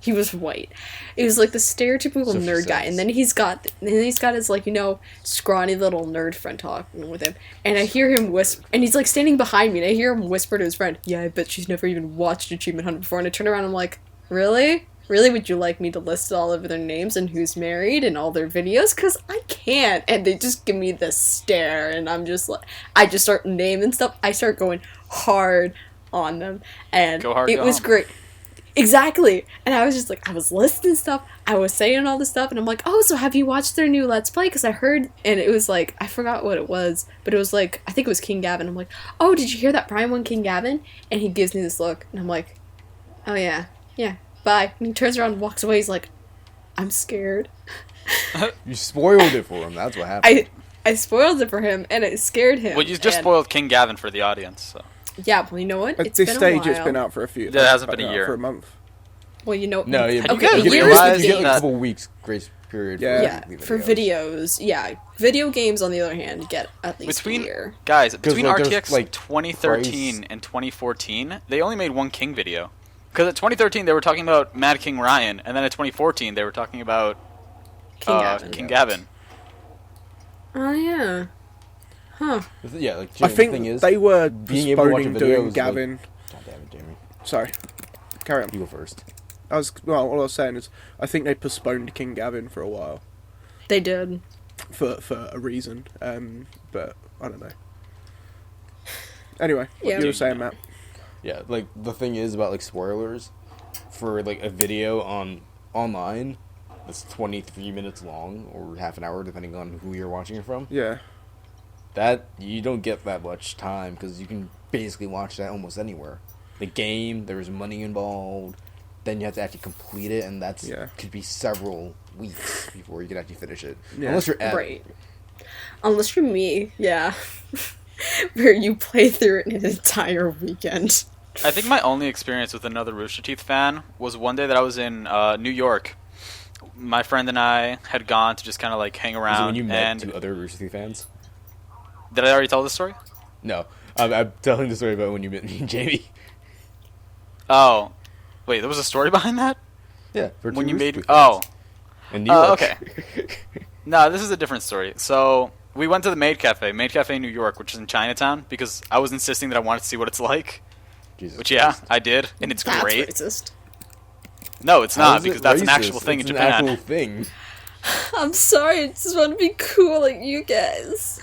Speaker 4: He was white. He was like the stereotypical
Speaker 3: So she
Speaker 4: nerd guy,
Speaker 3: says.
Speaker 4: and then he's got his like scrawny little nerd friend talking with him, and I hear him whisper, and he's like standing behind me, and I hear him whisper to his friend, "Yeah, I bet she's never even watched Achievement Hunter before." And I turn around, and I'm like, "Really? Really? Would you like me to list all of their names and who's married and all their videos? Because I can't." And they just give me this stare, and I'm just like, I just start naming stuff. I start going hard on them, and
Speaker 2: Go hard,
Speaker 4: it
Speaker 2: go
Speaker 4: was
Speaker 2: home.
Speaker 4: great. Exactly. And I was just like, I was listing stuff, I was saying all this stuff, and I'm like, "Oh, so have you watched their new Let's Play?" Because I heard, and it was like, I forgot what it was, but it was like, I think it was King Gavin. I'm like, "Oh, did you hear that Brian won King Gavin?" And he gives me this look, and I'm like, "Oh yeah, bye." And he turns around and walks away. He's like, "I'm scared."
Speaker 3: You spoiled it for him. That's what happened.
Speaker 4: I spoiled it for him, and it scared him.
Speaker 2: Well, you just
Speaker 4: and-
Speaker 2: spoiled King Gavin for the audience, so...
Speaker 4: Yeah, well, you know what?
Speaker 1: At
Speaker 4: It's
Speaker 1: this
Speaker 4: been a
Speaker 1: stage,
Speaker 4: while.
Speaker 1: it's been out for a few.
Speaker 2: It hasn't been a
Speaker 1: out
Speaker 2: year.
Speaker 1: For a month.
Speaker 4: Well,
Speaker 3: No, you,
Speaker 2: Had you
Speaker 4: okay,
Speaker 2: guys
Speaker 3: you get,
Speaker 2: realized
Speaker 3: you get like
Speaker 2: that-
Speaker 3: a couple weeks grace period.
Speaker 1: Yeah.
Speaker 3: For
Speaker 4: Yeah, for videos. Yeah, video games, on the other hand, get at least a year.
Speaker 2: Guys, between
Speaker 3: like, there's,
Speaker 2: RTX
Speaker 3: like,
Speaker 2: 2013
Speaker 3: price-
Speaker 2: and 2014, they only made one King video. Because at 2013 they were talking about Mad King Ryan, and then at 2014 they were talking about
Speaker 4: King Gavin.
Speaker 2: King Gavin.
Speaker 4: Oh yeah. Huh.
Speaker 3: Yeah, like
Speaker 1: I
Speaker 3: the
Speaker 1: think
Speaker 3: thing is,
Speaker 1: they were
Speaker 3: being able to watch a
Speaker 1: postponing
Speaker 3: video
Speaker 1: doing
Speaker 3: is,
Speaker 1: Gavin.
Speaker 3: God damn it, Jamie.
Speaker 1: Sorry. Carry on.
Speaker 3: You go first.
Speaker 1: All I was saying is, I think they postponed King Gavin for a while
Speaker 4: They did.
Speaker 1: for a reason. But I don't know. Anyway,
Speaker 4: Yeah.
Speaker 1: what you were saying, Matt?
Speaker 3: Yeah, like the thing is about like spoilers for like a video online that's 23 minutes long or half an hour depending on who you're watching it from.
Speaker 1: Yeah.
Speaker 3: That you don't get that much time because you can basically watch that almost anywhere. The game, there's money involved, then you have to actually complete it, and that's could be several weeks before you can actually finish it.
Speaker 1: Yeah.
Speaker 3: Unless you're at
Speaker 4: Right. Unless you're me, yeah. Where you play through it in an entire weekend.
Speaker 2: I think my only experience with another Rooster Teeth fan was one day that I was in New York. My friend and I had gone to just kind of like hang
Speaker 3: Is it
Speaker 2: around.
Speaker 3: when you met
Speaker 2: and
Speaker 3: two other Rooster Teeth fans?
Speaker 2: Did I already tell this story?
Speaker 3: No, I'm telling the story about when you met me and Jamie.
Speaker 2: Oh, wait, there was a story behind that?
Speaker 3: Yeah, for
Speaker 2: When
Speaker 3: two
Speaker 2: you
Speaker 3: Rooster
Speaker 2: made
Speaker 3: Teeth
Speaker 2: oh,
Speaker 3: fans in New York.
Speaker 2: okay. No, this is a different story. So we went to the Maid Cafe in New York, which is in Chinatown, because I was insisting that I wanted to see what it's like.
Speaker 3: Jesus
Speaker 2: Which yeah,
Speaker 3: Christ.
Speaker 2: I did, and it's
Speaker 4: That's
Speaker 2: great.
Speaker 4: racist.
Speaker 2: No, it's
Speaker 3: How
Speaker 2: not
Speaker 3: is it
Speaker 2: because that's an
Speaker 3: racist?
Speaker 2: actual thing
Speaker 3: It's
Speaker 2: in
Speaker 3: an
Speaker 2: Japan.
Speaker 3: actual thing.
Speaker 4: I'm sorry, I just want to be cool like you guys.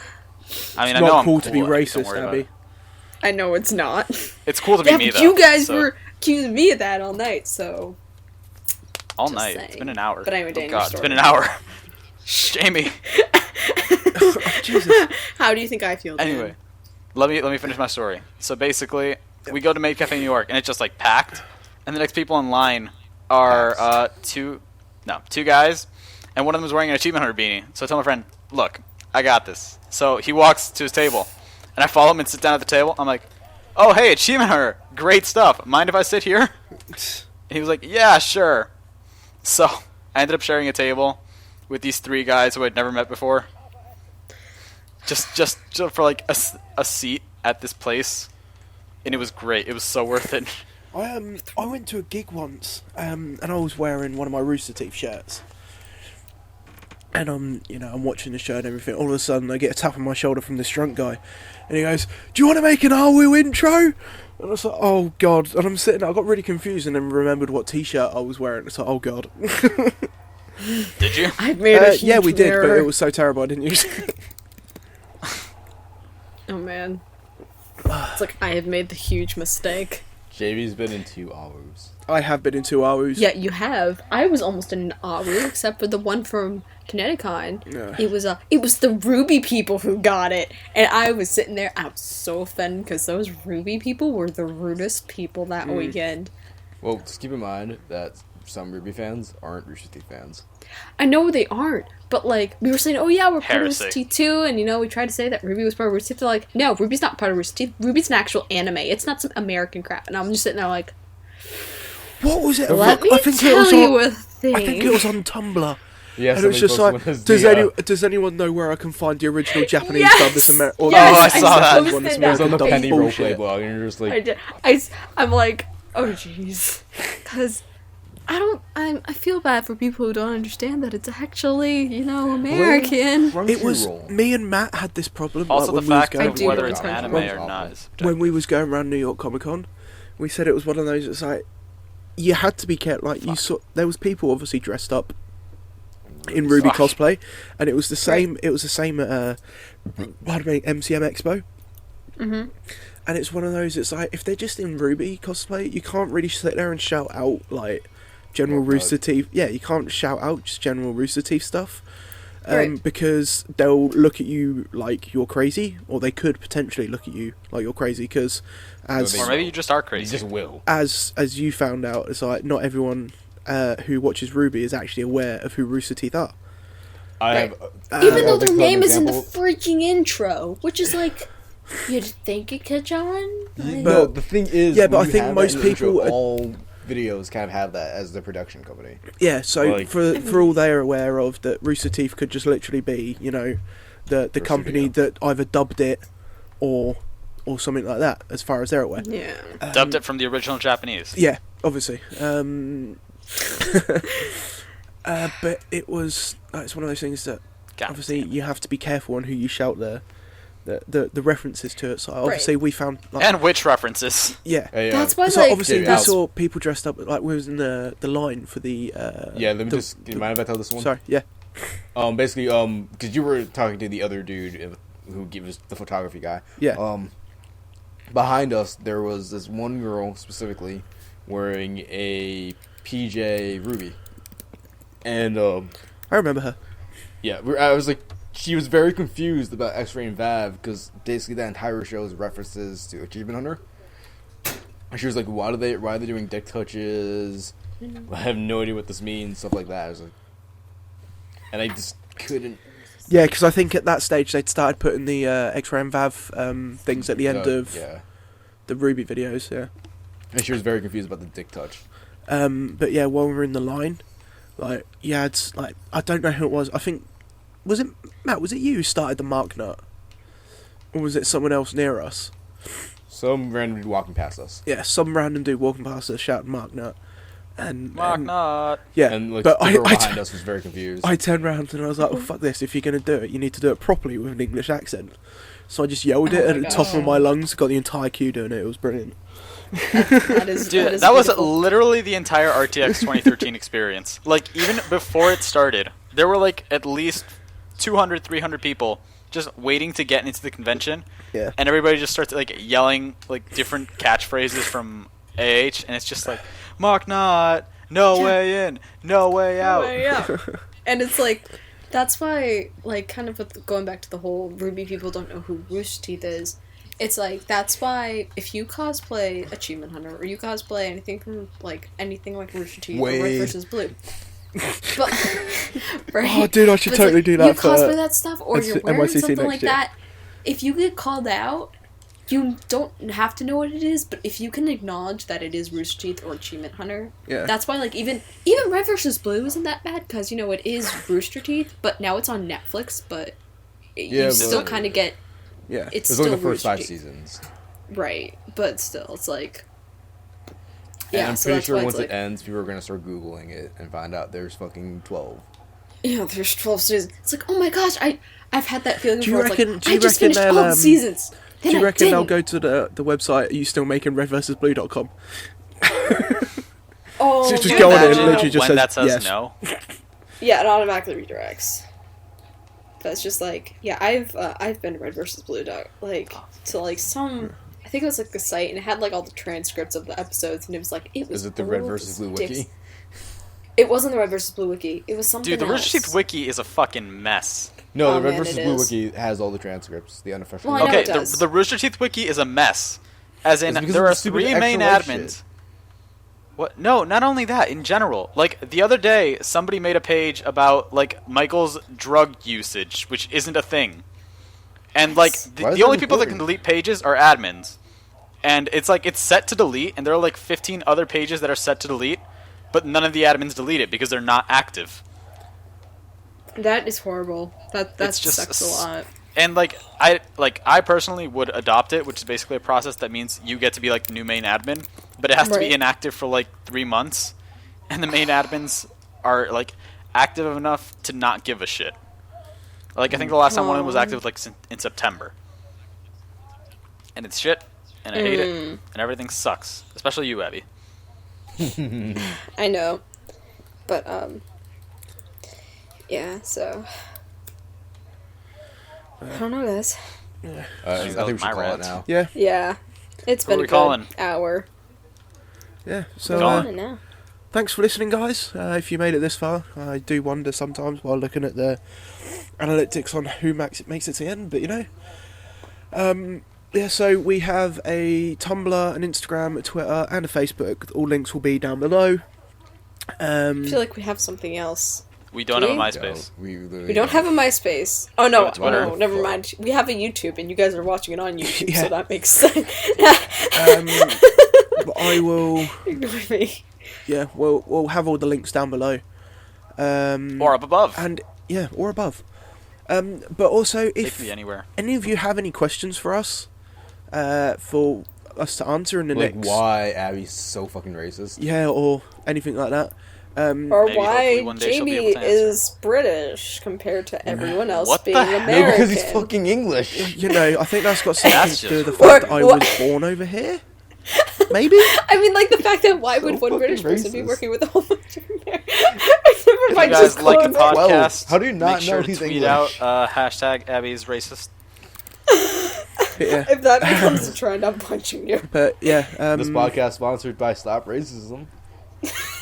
Speaker 2: I mean,
Speaker 1: It's
Speaker 2: I know
Speaker 1: not
Speaker 2: I'm
Speaker 1: cool to be
Speaker 2: Abby, don't
Speaker 1: racist,
Speaker 2: worry about
Speaker 1: Abby.
Speaker 2: it.
Speaker 4: I know it's not.
Speaker 2: It's cool to be
Speaker 4: Yeah,
Speaker 2: me
Speaker 4: but
Speaker 2: though.
Speaker 4: you guys
Speaker 2: so-
Speaker 4: were accusing me of that all night, so...
Speaker 2: all
Speaker 4: just
Speaker 2: night. It's
Speaker 4: saying.
Speaker 2: been an hour.
Speaker 4: But anyway,
Speaker 2: oh
Speaker 4: Daniel,
Speaker 2: God, it's
Speaker 4: story.
Speaker 2: been an hour. Jamie.
Speaker 1: Jesus.
Speaker 4: How do you think I feel, Dan?
Speaker 2: Anyway, let me finish my story. So basically, we go to Maid Cafe New York, and it's just like packed. And the next people in line are two guys, and one of them was wearing an Achievement Hunter beanie. So I tell my friend, look, I got this. So he walks to his table, and I follow him and sit down at the table. I'm like, oh, hey, Achievement Hunter, great stuff. Mind if I sit here? And he was like, yeah, sure. So I ended up sharing a table with these 3 guys who I'd never met before. Just for like a seat at this place, and it was great. It was so worth it.
Speaker 1: I went to a gig once, and I was wearing one of my Rooster Teeth shirts. And I'm watching the show and everything. All of a sudden, I get a tap on my shoulder from this drunk guy, and he goes, "Do you want to make an RWU intro?" And I was like, "Oh God!" And I'm sitting there, I got really confused, and then remembered what T-shirt I was wearing. It's like, "Oh God."
Speaker 2: Did you?
Speaker 4: I made a huge
Speaker 1: yeah, we did,
Speaker 4: error.
Speaker 1: but it was so terrible I didn't use it.
Speaker 4: Oh man. It's like I have made the huge mistake.
Speaker 3: JB's been in 2 AWUs.
Speaker 1: I have been in 2 AWUs.
Speaker 4: Yeah, you have. I was almost in an AWU, except for the one from Kineticon.
Speaker 1: Yeah.
Speaker 4: It was the Ruby people who got it, and I was sitting there. I was so offended because those Ruby people were the rudest people that weekend.
Speaker 3: Well, just keep in mind that some Ruby fans aren't Rooster Teeth fans.
Speaker 4: I know they aren't, but like we were saying, oh yeah, we're part of
Speaker 2: Heresy.
Speaker 4: Rooster Teeth too, and we tried to say that Ruby was part of Rooster Teeth. They're like, no, Ruby's not part of Rooster Teeth. Ruby's an actual anime. It's not some American crap. And I'm just sitting there like,
Speaker 1: What was it?
Speaker 4: let me
Speaker 1: I think
Speaker 4: tell
Speaker 1: it was
Speaker 4: you
Speaker 1: on,
Speaker 4: a thing.
Speaker 1: I think it was on Tumblr.
Speaker 3: Yeah,
Speaker 1: And it was just like, does anyone know where I can find the original Japanese
Speaker 4: Yes!
Speaker 1: dub? This
Speaker 4: Yes!
Speaker 2: Oh, I saw that.
Speaker 1: One, this
Speaker 4: posted that.
Speaker 3: It was on the
Speaker 1: American
Speaker 3: Penny
Speaker 1: dub
Speaker 3: Roleplay
Speaker 1: bullshit.
Speaker 3: blog, and you're just like,
Speaker 4: I'm like, oh jeez, because I feel bad for people who don't understand that it's actually American.
Speaker 1: It was me and Matt had this problem.
Speaker 2: Also,
Speaker 1: like,
Speaker 2: the
Speaker 1: when we was
Speaker 2: fact
Speaker 1: going
Speaker 2: of
Speaker 4: do
Speaker 2: whether
Speaker 4: know
Speaker 2: it's
Speaker 4: it's
Speaker 2: anime
Speaker 4: American.
Speaker 2: or not is
Speaker 1: when we was going around New York Comic Con, we said it was one of those. It's like you had to be careful. Like you saw, there was people obviously dressed up in Ruby cosplay, and it was the same. It was the same at MCM Expo.
Speaker 4: Mhm.
Speaker 1: And it's one of those. It's like if they're just in Ruby cosplay, you can't really sit there and shout out like general Rooster Teeth. Yeah, you can't shout out just general Rooster Teeth stuff.
Speaker 4: Right.
Speaker 1: Because they'll look at you like you're crazy, or they could potentially look at you like you're crazy. Because
Speaker 3: Or
Speaker 2: or maybe you just are
Speaker 3: you
Speaker 2: crazy.
Speaker 3: just will.
Speaker 1: as you found out, it's like not everyone who watches Ruby is actually aware of who Rooster Teeth are.
Speaker 3: I have,
Speaker 4: Even though
Speaker 3: I'll
Speaker 4: their
Speaker 3: take
Speaker 4: name
Speaker 3: an
Speaker 4: is in the
Speaker 3: example.
Speaker 4: freaking intro, which is like, you'd think it catch on? Like,
Speaker 3: No, the thing is,
Speaker 1: Yeah, but
Speaker 3: when
Speaker 1: I
Speaker 3: you
Speaker 1: think
Speaker 3: have
Speaker 1: most
Speaker 3: that in the intro,
Speaker 1: people are-
Speaker 3: all videos kind of have that as the production company.
Speaker 1: Yeah, so
Speaker 3: Like-
Speaker 1: for all they're aware of, that Rooster Teeth could just literally be, the company that either dubbed it or something like that, as far as they're aware.
Speaker 4: yeah.
Speaker 2: Dubbed it from the original Japanese.
Speaker 1: Yeah, obviously. But it was. It's one of those things that
Speaker 2: God
Speaker 1: obviously
Speaker 2: damn.
Speaker 1: you have to be careful on who you shout the references to it. So obviously we found like,
Speaker 2: And which references?
Speaker 1: yeah.
Speaker 4: That's why,
Speaker 1: So
Speaker 4: like,
Speaker 1: obviously we
Speaker 3: that's-
Speaker 1: saw people dressed up like we was in the line for the.
Speaker 3: Yeah, let me
Speaker 1: the-
Speaker 3: just. Do you mind if I tell this one?
Speaker 1: Sorry. Yeah.
Speaker 3: Basically, because you were talking to the other dude who gives the photography guy.
Speaker 1: Yeah.
Speaker 3: Behind us, there was this one girl specifically wearing a PJ Ruby, and
Speaker 1: I remember her.
Speaker 3: yeah, I was like, she was very confused about X-Ray and Vav because basically that entire show is references to Achievement Hunter. And she was like, why are they doing dick touches? I have no idea what this means, stuff like that. I was like, and I just couldn't.
Speaker 1: Yeah, because I think at that stage they'd started putting the X-Ray and Vav things at the end of
Speaker 3: yeah.
Speaker 1: the Ruby videos. Yeah.
Speaker 3: And she was very confused about the dick touch.
Speaker 1: But yeah, while we were in the line, like you had like I don't know who it was. I think was it Matt? Was it you who started the Mark Nut, or was it someone else near us?
Speaker 3: Some random dude walking past us.
Speaker 1: Yeah, some random dude walking past us shouting Mark Nut, and
Speaker 2: Mark not.
Speaker 1: yeah.
Speaker 3: And like,
Speaker 1: but
Speaker 3: the girl
Speaker 1: I
Speaker 3: behind us was very confused.
Speaker 1: I turned around and I was like, "Oh fuck this! If you're gonna do it, you need to do it properly with an English accent." So I just yelled it
Speaker 4: Oh
Speaker 1: at
Speaker 4: my
Speaker 1: the top of
Speaker 4: gosh.
Speaker 1: my lungs. Got the entire queue doing it. It was brilliant.
Speaker 2: Dude, that was literally the entire RTX 2013 experience. Like, even before it started, there were like at least 200, 300 people just waiting to get into the convention.
Speaker 1: Yeah.
Speaker 2: And everybody just starts like yelling like different catchphrases from AH, and it's just like, Mark not, no way in, no way out.
Speaker 4: And it's like, that's why, like, kind of with going back to the whole Ruby people don't know who Rooster Teeth is. It's like, that's why if you cosplay Achievement Hunter or you cosplay anything from like anything like Rooster Teeth or Red
Speaker 3: Wait.
Speaker 4: versus Blue, But right?
Speaker 1: Oh, dude, I should
Speaker 4: But it's
Speaker 1: totally
Speaker 4: like,
Speaker 1: do that
Speaker 4: you
Speaker 1: for
Speaker 4: cosplay that stuff, or you're wearing
Speaker 1: NYCC
Speaker 4: something
Speaker 1: next
Speaker 4: like
Speaker 1: year.
Speaker 4: that. If you get called out, you don't have to know what it is, but if you can acknowledge that it is Rooster Teeth or Achievement Hunter,
Speaker 1: Yeah.
Speaker 4: that's why, like, even Red vs. Blue isn't that bad, because, you know, it is Rooster Teeth, but now it's on Netflix, but
Speaker 3: Yeah,
Speaker 4: you
Speaker 3: but-
Speaker 4: still kind of get,
Speaker 1: Yeah.
Speaker 4: it's
Speaker 3: There's
Speaker 4: still
Speaker 3: only the first
Speaker 4: Rooster
Speaker 3: 5
Speaker 4: Teeth.
Speaker 3: seasons.
Speaker 4: Right, but still, it's like...
Speaker 3: And
Speaker 4: Yeah,
Speaker 3: I'm
Speaker 4: so
Speaker 3: pretty
Speaker 4: that's
Speaker 3: sure
Speaker 4: why
Speaker 3: once
Speaker 4: it's
Speaker 3: it
Speaker 4: like,
Speaker 3: ends, people are gonna start Googling it and find out there's fucking 12.
Speaker 4: yeah, there's 12 seasons. It's like, oh my gosh, I've had that feeling
Speaker 1: Do you
Speaker 4: before.
Speaker 1: reckon-
Speaker 4: It's
Speaker 1: do
Speaker 4: like,
Speaker 1: you
Speaker 4: I just
Speaker 1: reckon
Speaker 4: finished
Speaker 1: they'll,
Speaker 4: all the seasons. Then
Speaker 1: Do you
Speaker 4: I
Speaker 1: reckon they'll
Speaker 4: didn't.
Speaker 1: go to the website, Are you still making redversusblue.com?
Speaker 4: Oh,
Speaker 1: Just
Speaker 2: Can
Speaker 1: go
Speaker 2: you
Speaker 1: on it and
Speaker 2: imagine
Speaker 1: literally just
Speaker 2: when
Speaker 1: says
Speaker 2: that says
Speaker 1: yes.
Speaker 2: no?
Speaker 4: yeah, it automatically redirects. But it's just like, yeah, I've been to Red versus Blue Dog, like, to like some, I think it was like the site, and it had like all the transcripts of the episodes, and it was like, it was
Speaker 3: Is it the Red
Speaker 4: old
Speaker 3: versus Blue
Speaker 4: dicks.
Speaker 3: Wiki?
Speaker 4: It wasn't the Red versus Blue Wiki. It was something
Speaker 2: Dude, the
Speaker 4: else.
Speaker 2: Rooster Teeth wiki is a fucking mess.
Speaker 3: No,
Speaker 4: Oh,
Speaker 3: the Red
Speaker 4: man,
Speaker 3: vs.
Speaker 4: it
Speaker 3: Blue
Speaker 4: is.
Speaker 3: Wiki has all the transcripts, the unofficial.
Speaker 4: Well, I know
Speaker 2: Okay,
Speaker 4: it does.
Speaker 2: the Rooster Teeth wiki is a mess. As in,
Speaker 3: It's because
Speaker 2: there
Speaker 3: of
Speaker 2: are
Speaker 3: the stupid
Speaker 2: 3
Speaker 3: extra
Speaker 2: main
Speaker 3: life
Speaker 2: admins.
Speaker 3: shit.
Speaker 2: What? No, not only that. In general, like the other day, somebody made a page about like Michael's drug usage, which isn't a thing. And like
Speaker 3: Why is
Speaker 2: the only
Speaker 3: that
Speaker 2: people that can
Speaker 3: important?
Speaker 2: delete pages are admins. And it's like it's set to delete, and there are like 15 other pages that are set to delete, but none of the admins delete it because they're not active.
Speaker 4: That is horrible. That
Speaker 2: It's just
Speaker 4: sucks a lot.
Speaker 2: And I personally would adopt it, which is basically a process that means you get to be like the new main admin, but it has to be
Speaker 4: Right.
Speaker 2: inactive for like 3 months, and the main admins are like active enough to not give a shit. Like I think the last time one of them was active like in September, and it's shit, and I hate it, and everything sucks, especially you, Abby.
Speaker 4: I know. But, yeah, so... I don't know, guys.
Speaker 3: I think we should
Speaker 2: My
Speaker 3: call it
Speaker 2: rant.
Speaker 3: now.
Speaker 1: Yeah,
Speaker 4: Yeah. It's
Speaker 2: Who are
Speaker 4: been a
Speaker 2: we
Speaker 4: good
Speaker 2: calling?
Speaker 4: hour.
Speaker 1: yeah. So,
Speaker 2: Gone.
Speaker 4: I know.
Speaker 1: thanks for listening, guys. If you made it this far, I do wonder sometimes while looking at the analytics on who makes it to the end, but you know. Yeah, so we have a Tumblr, an Instagram, a Twitter, and a Facebook. All links will be down below.
Speaker 4: I feel like we have something else.
Speaker 2: We don't
Speaker 4: Do
Speaker 2: have a
Speaker 4: we?
Speaker 2: MySpace.
Speaker 4: We don't have a MySpace. Oh no,
Speaker 2: have a Twitter.
Speaker 4: no, never mind. We have a YouTube, and you guys are watching it on YouTube,
Speaker 1: Yeah.
Speaker 4: so that makes sense.
Speaker 1: But I will.
Speaker 4: Ignore me.
Speaker 1: Yeah, we'll have all the links down below.
Speaker 2: Or up above.
Speaker 1: And yeah, or above. But also,
Speaker 2: They
Speaker 1: if
Speaker 2: can be anywhere.
Speaker 1: any of you have any questions for us, for us to answer in the
Speaker 3: Like,
Speaker 1: next,
Speaker 3: why Abby's so fucking racist?
Speaker 1: yeah, or anything like that.
Speaker 4: Or
Speaker 2: Maybe,
Speaker 4: why
Speaker 2: hopefully, one day she'll be
Speaker 4: Jamie
Speaker 2: able to answer.
Speaker 4: is British compared to everyone else
Speaker 2: What the
Speaker 4: being
Speaker 2: hell?
Speaker 4: American.
Speaker 3: No, because he's fucking English.
Speaker 1: You know, I think that's got something
Speaker 2: That's
Speaker 1: to do with the
Speaker 2: just-
Speaker 1: fact that I
Speaker 4: What-
Speaker 1: was born over here. Maybe.
Speaker 4: I mean, like the fact that why would one
Speaker 3: fucking
Speaker 4: British person be
Speaker 3: racist.
Speaker 4: working with a whole bunch of Americans? Never
Speaker 2: If
Speaker 4: mind,
Speaker 2: you guys
Speaker 4: just
Speaker 2: like the
Speaker 4: clone it.
Speaker 2: podcast,
Speaker 3: How do you not
Speaker 2: make sure
Speaker 3: know
Speaker 2: to
Speaker 3: he's
Speaker 2: tweet
Speaker 3: English?
Speaker 2: out hashtag Abby's racist.
Speaker 1: Yeah.
Speaker 4: If that becomes a trend, I'm punching you.
Speaker 1: But yeah,
Speaker 3: This podcast sponsored by Stop Racism.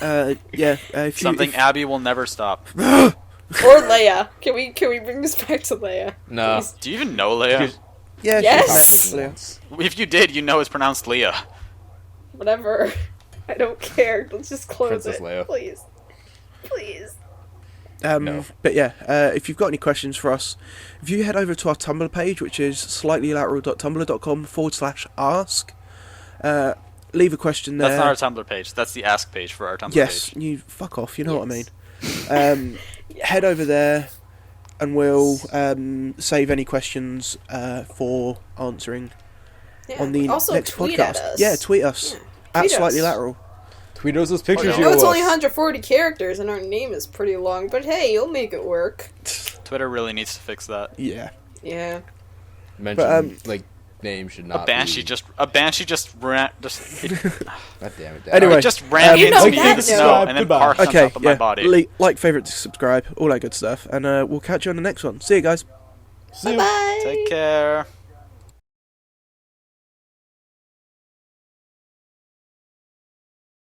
Speaker 1: yeah. If you,
Speaker 2: Something
Speaker 1: if-
Speaker 2: Abby will never stop.
Speaker 4: Or Leia. Can we bring this back to Leia?
Speaker 3: No.
Speaker 4: Please?
Speaker 2: Do you even know Leia?
Speaker 1: yeah,
Speaker 4: Yes.
Speaker 1: she's
Speaker 2: If you did, you know it's pronounced Leah.
Speaker 4: Whatever. I don't care. Let's just close
Speaker 3: Princess
Speaker 4: it.
Speaker 3: Leia.
Speaker 4: Please. Please.
Speaker 3: No.
Speaker 1: But yeah, if you've got any questions for us, if you head over to our Tumblr page, which is slightlylateral.tumblr.com/ask, leave a question there.
Speaker 2: That's not our Tumblr page. That's the Ask page for our Tumblr
Speaker 1: Yes,
Speaker 2: page.
Speaker 1: you fuck off. You know what I mean.
Speaker 4: Yes.
Speaker 1: Head over there, and we'll save any questions for answering
Speaker 4: Yeah.
Speaker 1: on the
Speaker 4: also,
Speaker 1: next
Speaker 4: tweet
Speaker 1: podcast.
Speaker 4: at us.
Speaker 1: Yeah, tweet us at
Speaker 4: Tweet us.
Speaker 1: Slightly Lateral.
Speaker 3: Tweet us those pictures
Speaker 2: I
Speaker 3: you
Speaker 4: I know it's
Speaker 3: owe
Speaker 4: only
Speaker 3: us.
Speaker 4: 140 characters and our name is pretty long, but hey, you'll make it work.
Speaker 2: Twitter really needs to fix that.
Speaker 1: Yeah.
Speaker 4: Yeah.
Speaker 3: Mention, like, name should not
Speaker 2: A banshee
Speaker 3: be...
Speaker 2: just ran just it,
Speaker 3: God damn it, Dad.
Speaker 1: Anyway,
Speaker 2: it just ran
Speaker 4: You know
Speaker 2: into me
Speaker 4: that
Speaker 2: in the
Speaker 4: though.
Speaker 2: snow and then
Speaker 3: Goodbye.
Speaker 2: parked on
Speaker 1: Okay,
Speaker 2: top of my
Speaker 1: yeah.
Speaker 2: body.
Speaker 1: Like, favorite, subscribe, all that good stuff, and we'll catch you on the next one. See you guys.
Speaker 3: See ya.
Speaker 4: Bye.
Speaker 2: Take care.